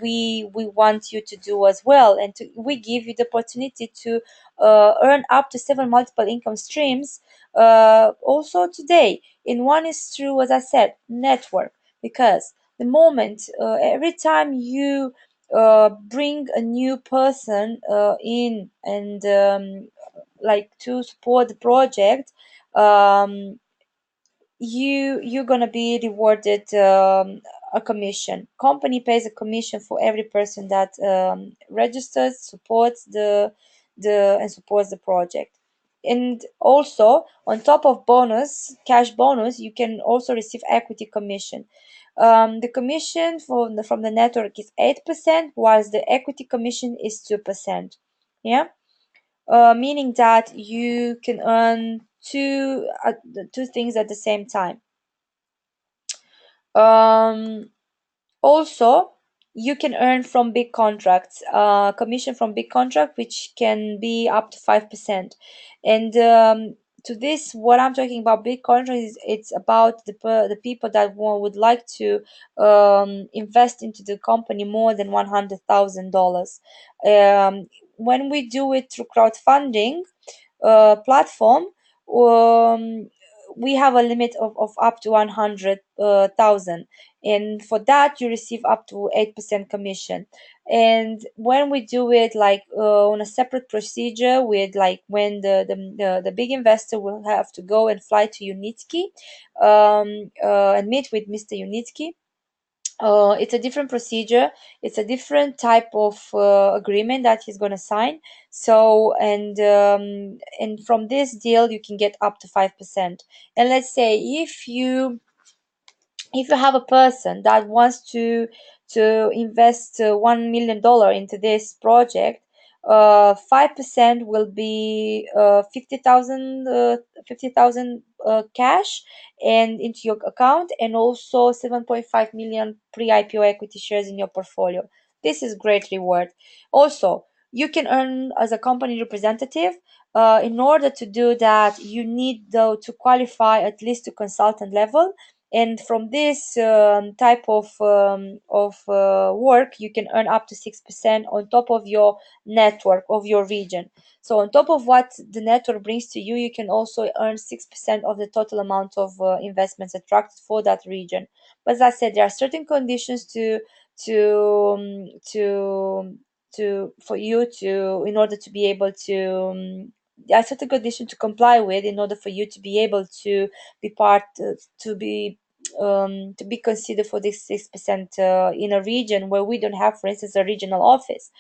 we want you to do as well, and we give you the opportunity to earn up to seven multiple income streams also today. And one is through, as I said, network, because the moment every time you bring a new person in and like to support the project, um, you're gonna be rewarded a commission. Company pays a commission for every person that registers, supports the and supports the project. And also on top of bonus, cash bonus, you can also receive equity commission. The commission from the network is 8%, whilst the equity commission is 2%. Yeah, meaning that you can earn two things at the same time. Um, Also, you can earn from big contracts, commission from big contract, which can be up to 5%. And to this, what I'm talking about big contracts is it's about the people that would like to invest into the company more than $100,000. When we do it through crowdfunding platform, um, we have a limit of up to 100,000, and for that you receive up to 8% commission. And when we do it like on a separate procedure, with like when the big investor will have to go and fly to Unitsky and meet with Mr. Unitsky, it's a different procedure. It's a different type of agreement that he's going to sign. So, and from this deal you can get up to 5%. And let's say if you have a person that wants to invest $1 million into this project, 5% will be 50,000 50,000 cash and into your account, and also 7.5 million pre-IPO equity shares in your portfolio. This is great reward. Also, you can earn as a company representative. In order to do that, you need though to qualify at least to consultant level, and from this type of work you can earn up to 6% on top of your network of your region. So on top of what the network brings to you, you can also earn 6% of the total amount of investments attracted for that region. But as I said, there are certain conditions to for you to in order to be able to there are certain conditions to comply with in order for you to be able to be part to be considered for this 6% in a region where we don't have, for instance, a regional office.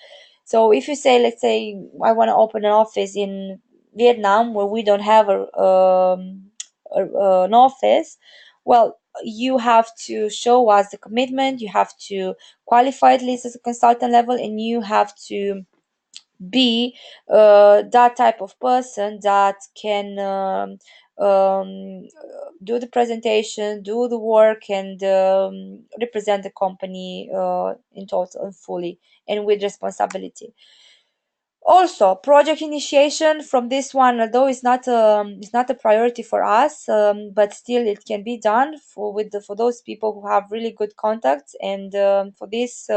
So if you say, let's say, I want to open an office in Vietnam where we don't have an office, well, you have to show us the commitment. You have to qualify at least as a consultant level, and you have to be that type of person that can do the presentation, do the work, and represent the company in total and fully and with responsibility. Also, project initiation from this one, although it's not a priority for us, but still it can be done for those people who have really good contacts, and for this.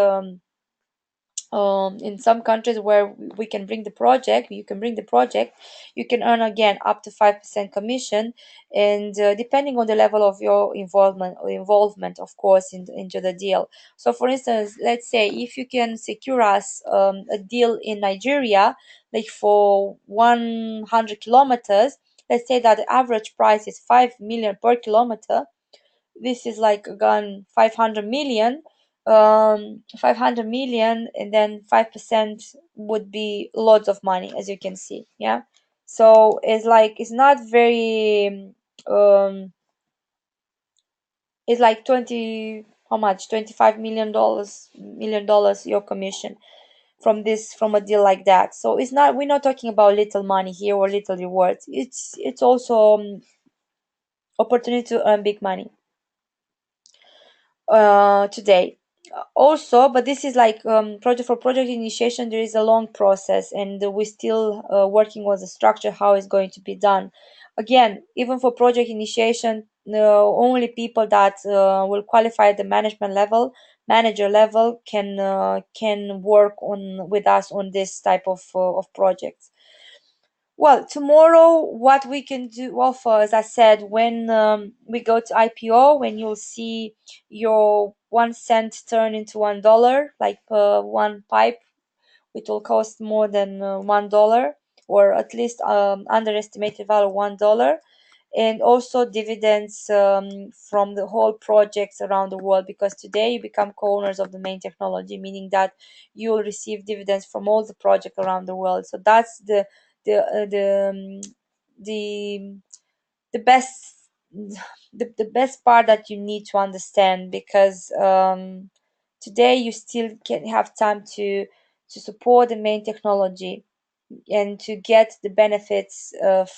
In some countries where we can bring the project you can bring the project, you can earn again up to 5% commission, and depending on the level of your involvement of course into the deal. So for instance, let's say if you can secure us a deal in Nigeria, like for 100 kilometers, let's say that the average price is 5 million per kilometer. This is like again 500 million, and then 5% would be lots of money, as you can see. Yeah, so it's like it's not very it's like 20 how much, 25 million dollars your commission from a deal like that. So it's not, we're not talking about little money here or little rewards. It's also opportunity to earn big money today. Also, but this is like project for project initiation, there is a long process, and we're still working on the structure how it's going to be done. Again, even for project initiation, only people that will qualify at the management level manager level can work on with us on this type of projects. Well, tomorrow, what we can do offer, as I said, when we go to IPO, when you'll see your 1 cent turn into $1, like one pipe, it will cost more than $1, or at least underestimated value $1, and also dividends from the whole projects around the world, because today you become co-owners of the main technology, meaning that you will receive dividends from all the projects around the world. So that's the uh, the um, the the best the best part that you need to understand, because today you still can have time to support the main technology and to get the benefits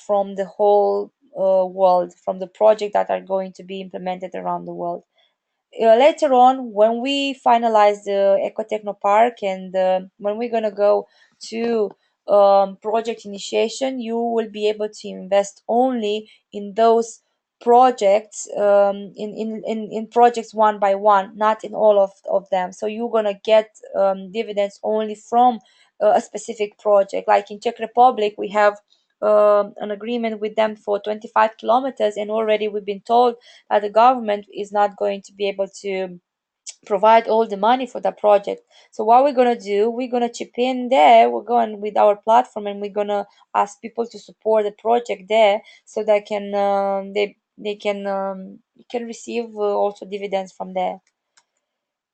from the whole world, from the project that are going to be implemented around the world. Later on, when we finalize the ecotechno park, and when we're going to go to project initiation, you will be able to invest only in those projects, in projects one by one, not in all of them. So you're going to get dividends only from a specific project. Like in Czech Republic, we have an agreement with them for 25 kilometers, and already we've been told that the government is not going to be able to provide all the money for that project. So what we're gonna do, we're gonna chip in there. We're going with our platform, and we're gonna ask people to support the project there, so they can receive also dividends from there.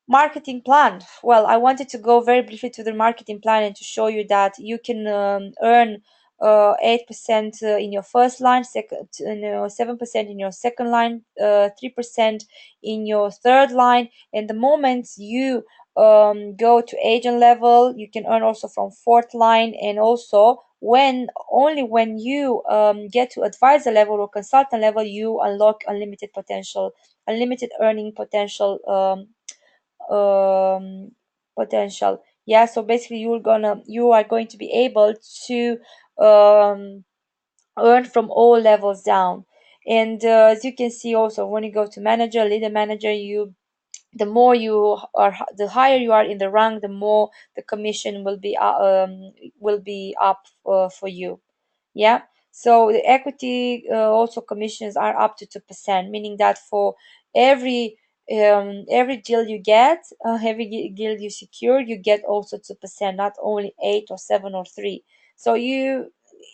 Marketing plan. Well, I wanted to go very briefly to the marketing plan and to show you that you can earn 8% in your first line, 7% in your second line, 3% in your third line. And the moment you go to agent level, you can earn also from fourth line, and also when you get to advisor level or consultant level, you unlock unlimited potential, unlimited earning um, potential. Yeah, so basically you are going to be able to um, earn from all levels down. And as you can see also, when you go to manager, leader manager, you the more you are, the higher you are in the rank, the more the commission will be up for you. Yeah. So the equity also commissions are up to 2%, meaning that for every every deal you get, every deal you secure, you get also 2%, not only 8 or 7 or 3. So you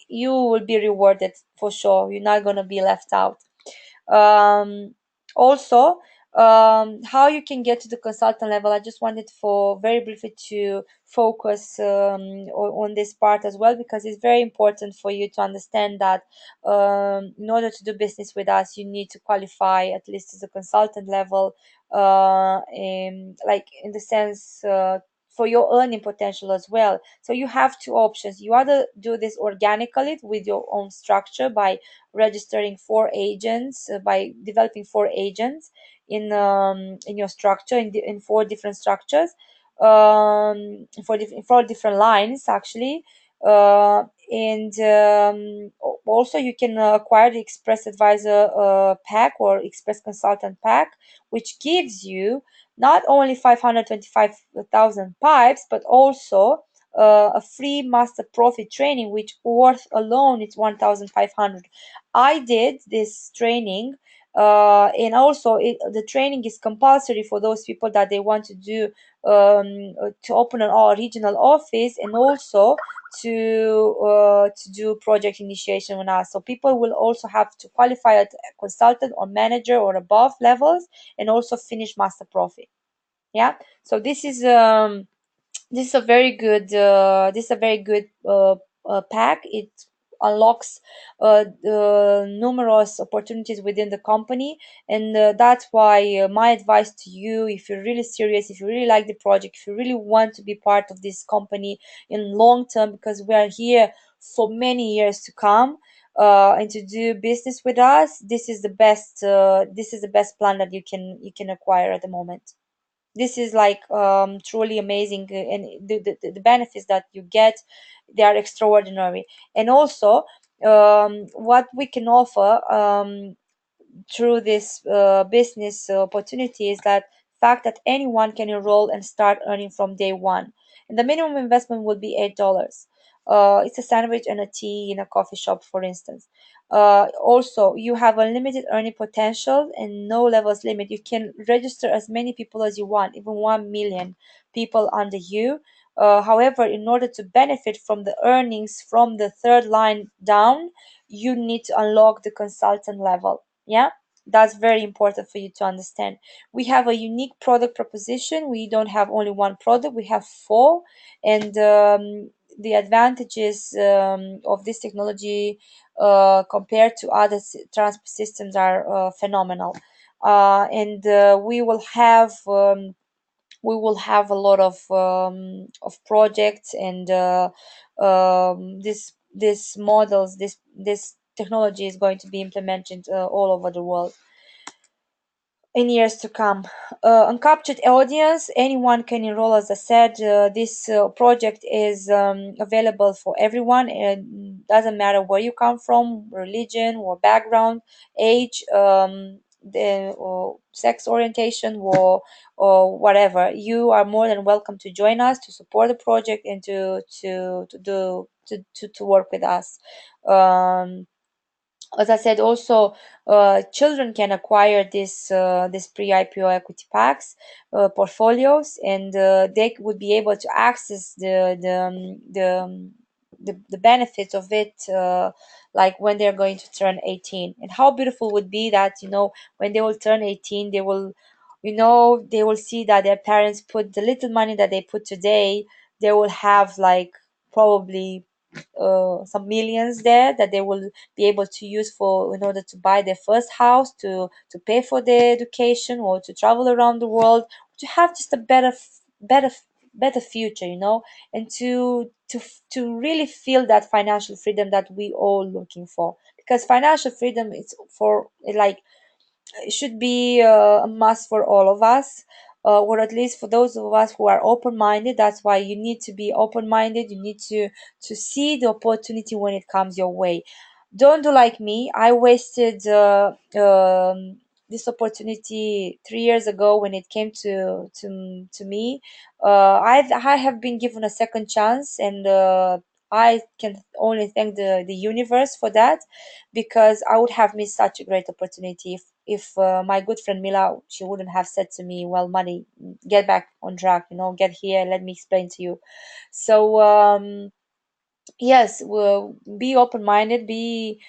will be rewarded for sure. You're not gonna be left out. Also, how you can get to the consultant level, I just wanted for very briefly to focus on this part as well, because it's very important for you to understand that in order to do business with us, you need to qualify at least as a consultant level, like in the sense for your earning potential as well. So you have two options. You either do this organically with your own structure by registering 4 agents, by developing 4 agents in your structure, in 4 different structures, in 4 different lines actually. And also you can acquire the Express Advisor pack or Express Consultant pack, which gives you not only 525,000 pipes, but also a free master profit training, which worth alone is 1,500. I did this training, and also the training is compulsory for those people that they want to do, to open an all regional office, and also to do project initiation with us. So people will also have to qualify at consultant or manager or above levels, and also finish master profit. Yeah. So this is a very good pack. It unlocks numerous opportunities within the company, and that's why my advice to you, if you're really serious, if you really like the project, if you really want to be part of this company in long term, because we are here for many years to come, and to do business with us, this is the best plan that you can acquire at the moment. This is like truly amazing, and the benefits that you get, they are extraordinary. And also, what we can offer through this business opportunity is that fact that anyone can enroll and start earning from day one. And the minimum investment will be $8. It's a sandwich and a tea in a coffee shop, for instance. Also, you have unlimited earning potential and no levels limit. You can register as many people as you want, even 1 million people under you. However, in order to benefit from the earnings from the third line down, you need to unlock the consultant level. Yeah, that's very important for you to understand. We have a unique product proposition. We don't have only one product, we have four. And the advantages of this technology compared to other transport systems are phenomenal. And we will have a lot of projects and this models this technology is going to be implemented all over the world in years to come. Uncaptured audience, anyone can enroll. As I said, this project is available for everyone. It doesn't matter where you come from, religion or background, age, or sex orientation, or whatever. You are more than welcome to join us to support the project and to work with us. Um, as I said, also children can acquire this pre-IPO equity packs portfolios, and they would be able to access the benefits of it, like when they're going to turn 18. And how beautiful would be that, when they will turn 18, they will see that their parents put the little money that they put today, they will have like probably some millions there that they will be able to use for in order to buy their first house, to pay for their education, or to travel around the world, to have just a better future, and to really feel that financial freedom that we all looking for. Because financial freedom is for like it should be a must for all of us, or at least for those of us who are open-minded. That's why you need to be open-minded. You need to see the opportunity when it comes your way. Don't do like me. I wasted this opportunity 3 years ago when it came to me. I have been given a second chance, and I can only thank the universe for that, because I would have missed such a great opportunity if my good friend Mila, she wouldn't have said to me, "Well, money, get back on track. Get here. Let me explain to you." So yes, well, be open-minded, be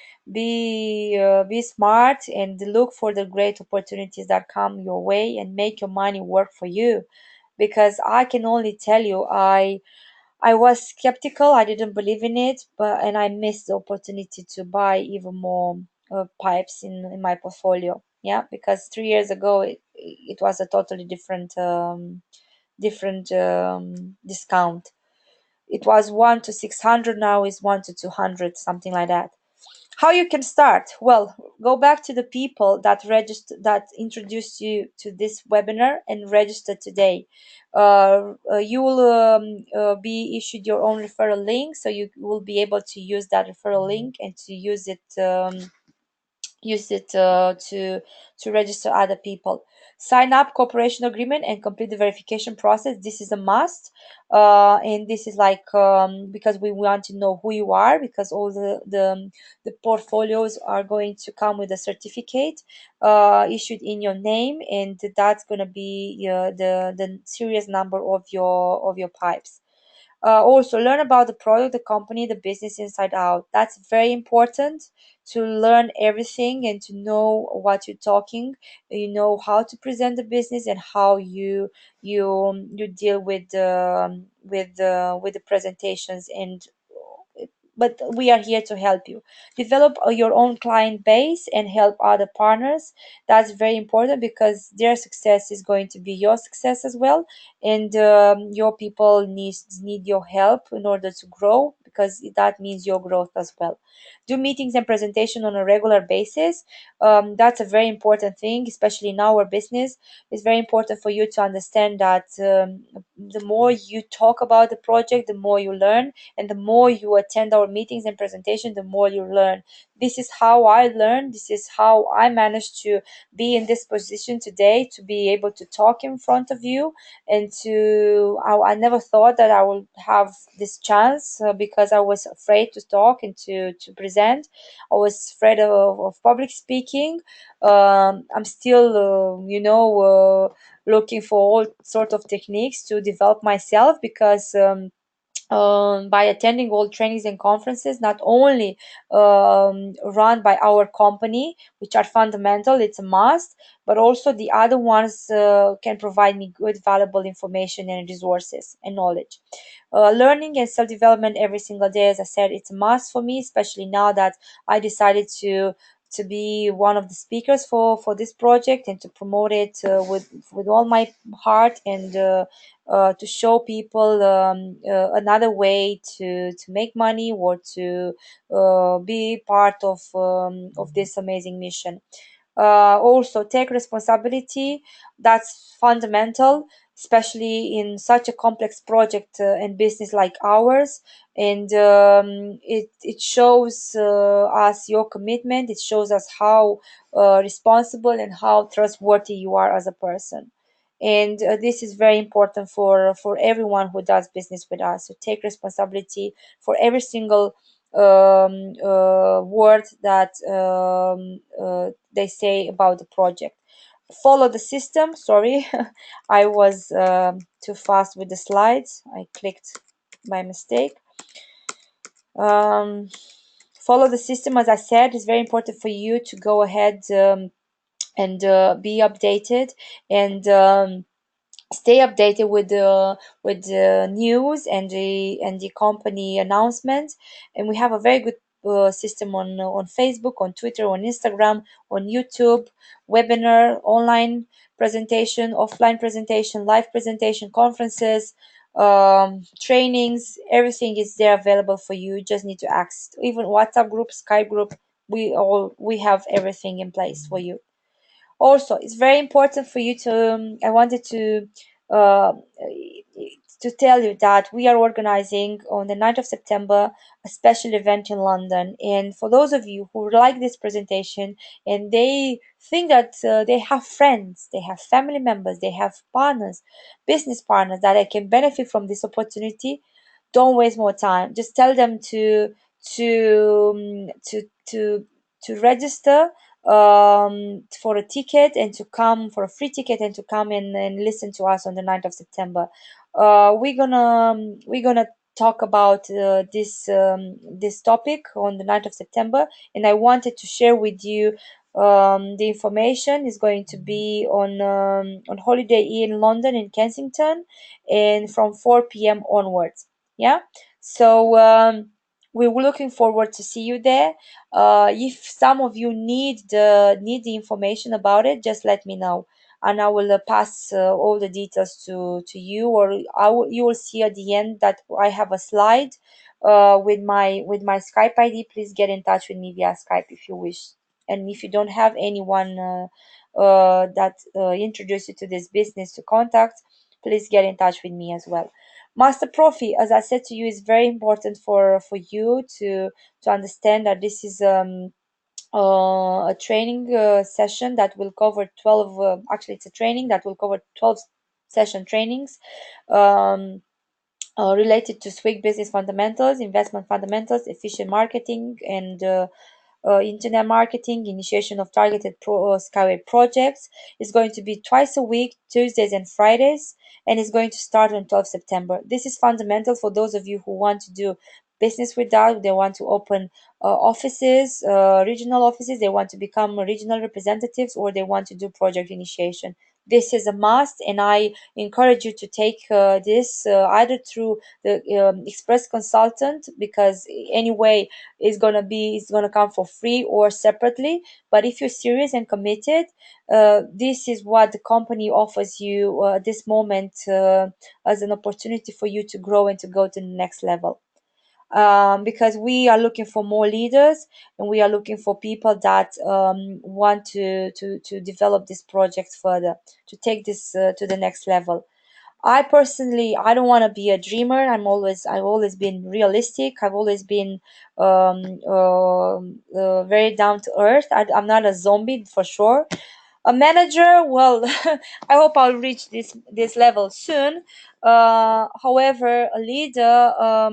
smart, and look for the great opportunities that come your way, and make your money work for you. Because I can only tell you, I was skeptical. I didn't believe in it, and I missed the opportunity to buy even more pipes in my portfolio. Yeah, because 3 years ago it was a totally different discount. It was 1 to 600. Now is 1 to 200, something like that. How you can start? Well, go back to the people that introduced you to this webinar and register today. You will be issued your own referral link, so you will be able to use that referral link and to use it to register other people. Sign up cooperation agreement and complete the verification process. This is a must, and this is like because we want to know who you are, because all the portfolios are going to come with a certificate issued in your name, and that's going to be the serious number of your pipes. Also, learn about the product, the company, the business inside out. That's very important, to learn everything and to know what you're talking. You know how to present the business, and how you deal with the presentations. But we are here to help you develop your own client base and help other partners. That's very important, because their success is going to be your success as well, and your people need your help in order to grow, because that means your growth as well. Do meetings and presentation on a regular basis. That's a very important thing, especially in our business. It's very important for you to understand that the more you talk about the project, the more you learn, and the more you attend our meetings and presentation, the more you learn. This is how I learned. This is how I managed to be in this position today, to be able to talk in front of you, and I never thought that I would have this chance, because I was afraid to talk and to present. I was afraid of public speaking. I'm still, looking for all sort of techniques to develop myself, because by attending all trainings and conferences, not only run by our company, which are fundamental, it's a must, but also the other ones can provide me good, valuable information and resources and knowledge. Learning and self development every single day, as I said, it's a must for me, especially now that I decided to be one of the speakers for this project, and to promote it with all my heart, and to show people another way to make money, or to be part of this amazing mission. Also, take responsibility. That's fundamental, especially in such a complex project and business like ours. And it shows us your commitment. It shows us how responsible and how trustworthy you are as a person. And this is very important for everyone who does business with us. So take responsibility for every single word that they say about the project. Follow the system. Sorry, I was too fast with the slides. I clicked by mistake. Um, Follow the system, as I said, is very important for you to go ahead and be updated, and stay updated with the news and the company announcements. And we have a very good system on Facebook, on Twitter, on Instagram, on YouTube, webinar, online presentation, offline presentation, live presentation, conferences, trainings. Everything is there available for you. You just need to access, even WhatsApp group, Skype group. We have everything in place for you. Also, it's very important for you to I wanted uh, to tell you that we are organizing on the 9th of September a special event in London. And for those of you who like this presentation, and they think that they have friends, they have family members, they have partners, business partners, that I can benefit from this opportunity, don't waste more time. Just tell them to um, to to to register for a ticket, and to come for a free ticket, and to come and listen to us on the 9th of September. We're gonna talk about this topic on the 9th of September, and I wanted to share with you the information is going to be on Holiday Inn in London, in Kensington, and from 4 p.m. onwards. Yeah, so we were looking forward to see you there. If some of you need the information about it, just let me know, and I will pass all the details to you, or you will see at the end that I have a slide with my Skype ID. Please get in touch with me via Skype if you wish, and if you don't have anyone that introduce you to this business to contact, please get in touch with me as well. Master Profi, as I said to you, is very important for you to understand that this is a training session that will cover 12, actually it's a training that will cover 12 session trainings, um, related to SWIG business fundamentals, investment fundamentals, efficient marketing, and internet marketing, initiation of targeted SkyWay projects. Is going to be twice a week, Tuesdays and Fridays, and is going to start on 12 September. This is fundamental for those of you who want to do business with that. They want to open offices, regional offices, they want to become regional representatives, or they want to do project initiation. This is a must, and I encourage you to take this either through the express consultant, because anyway it's gonna come for free or separately. But if you're serious and committed, this is what the company offers you at this moment, as an opportunity for you to grow and to go to the next level. Because we are looking for more leaders, and we are looking for people that want to develop this project further, to take this to the next level. I personally, I don't want to be a dreamer. I've always been realistic. I've always been very down to earth. I'm not a zombie for sure. A manager, well, I hope I'll reach this level soon. However, a leader, a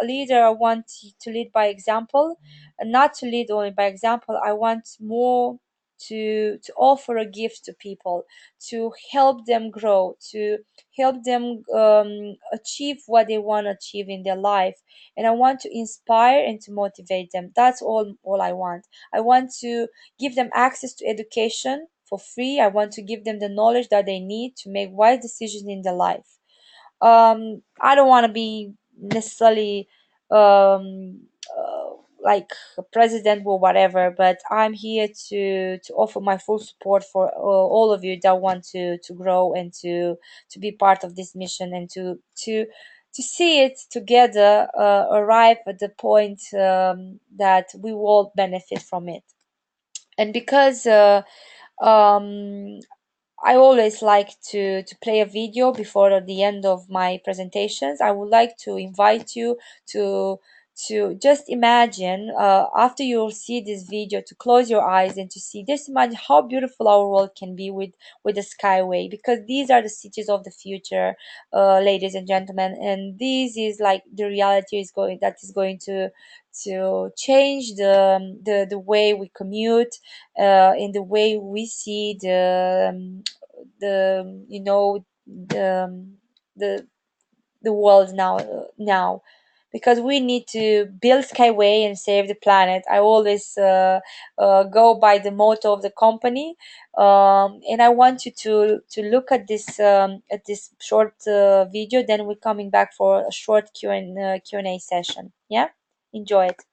leader, I want to lead by example, and not to lead only by example. I want more to offer a gift to people, to help them grow, to help them achieve what they want to achieve in their life, and I want to inspire and to motivate them. That's all I want. I want to give them access to education for free. I want to give them the knowledge that they need to make wise decisions in their life. I don't want to be necessarily um, uh, like a president or whatever, but I'm here to offer my full support for all of you that want to grow and to be part of this mission and to see it together arrive at the point that we will benefit from it. And because um, I always like to play a video before the end of my presentations. I would like to invite you to to just imagine after you see this video to close your eyes and to see, just imagine how beautiful our world can be with the skyway, because these are the cities of the future, ladies and gentlemen, and this is like the reality is going that is going to change the way we commute, in the way we see the you know the the world now, because we need to build skyway and save the planet. I always go by the motto of the company, and I want you to look at this short video, then we're coming back for a short Q&A session. Yeah, enjoy it.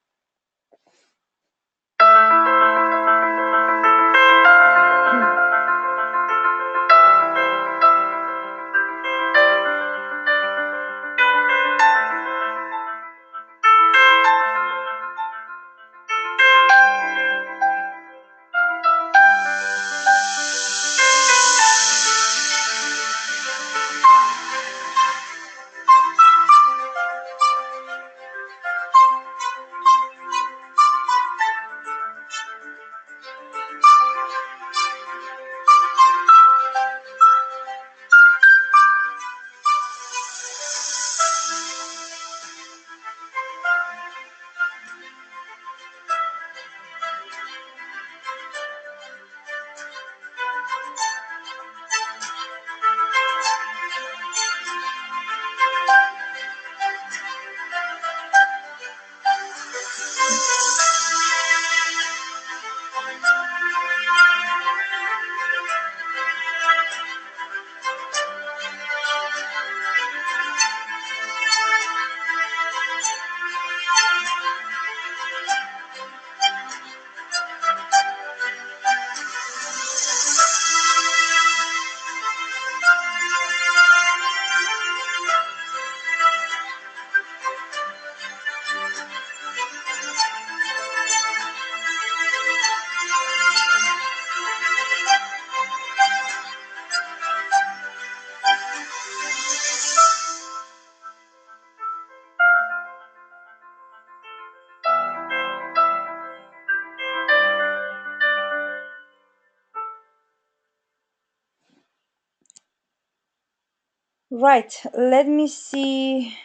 Right, let me see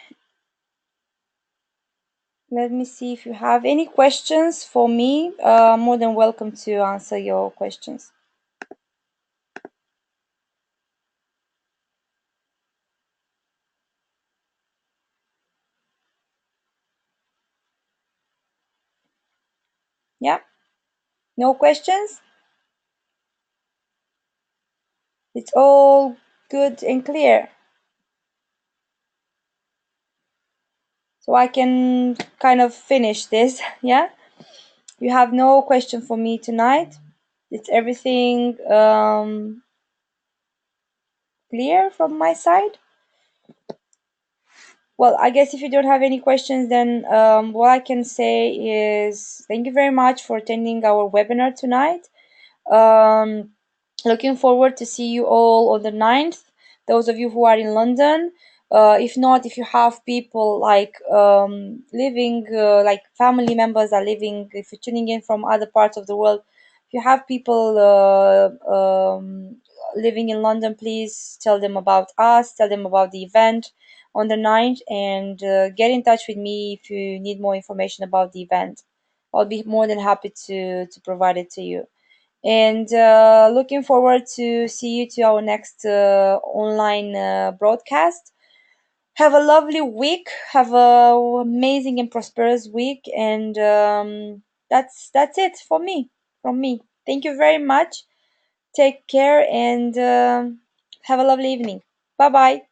if you have any questions for me. More than welcome to answer your questions. Yeah, no questions? It's all good and clear. So I can kind of finish this. Yeah, you have no question for me tonight. It's everything clear from my side. Well, I guess if you don't have any questions, then what I can say is thank you very much for attending our webinar tonight. Um, Looking forward to see you all on the 9th. those of you who are in London. If not, if you have people like living, like family members are living, if you're tuning in from other parts of the world, if you have people living in London, please tell them about us, tell them about the event on the 9th, and get in touch with me if you need more information about the event. I'll be more than happy to provide it to you. And looking forward to see you to our next online broadcast. Have a lovely week. Have a amazing and prosperous week. And that's it for me. From me. Thank you very much. Take care and have a lovely evening. Bye bye.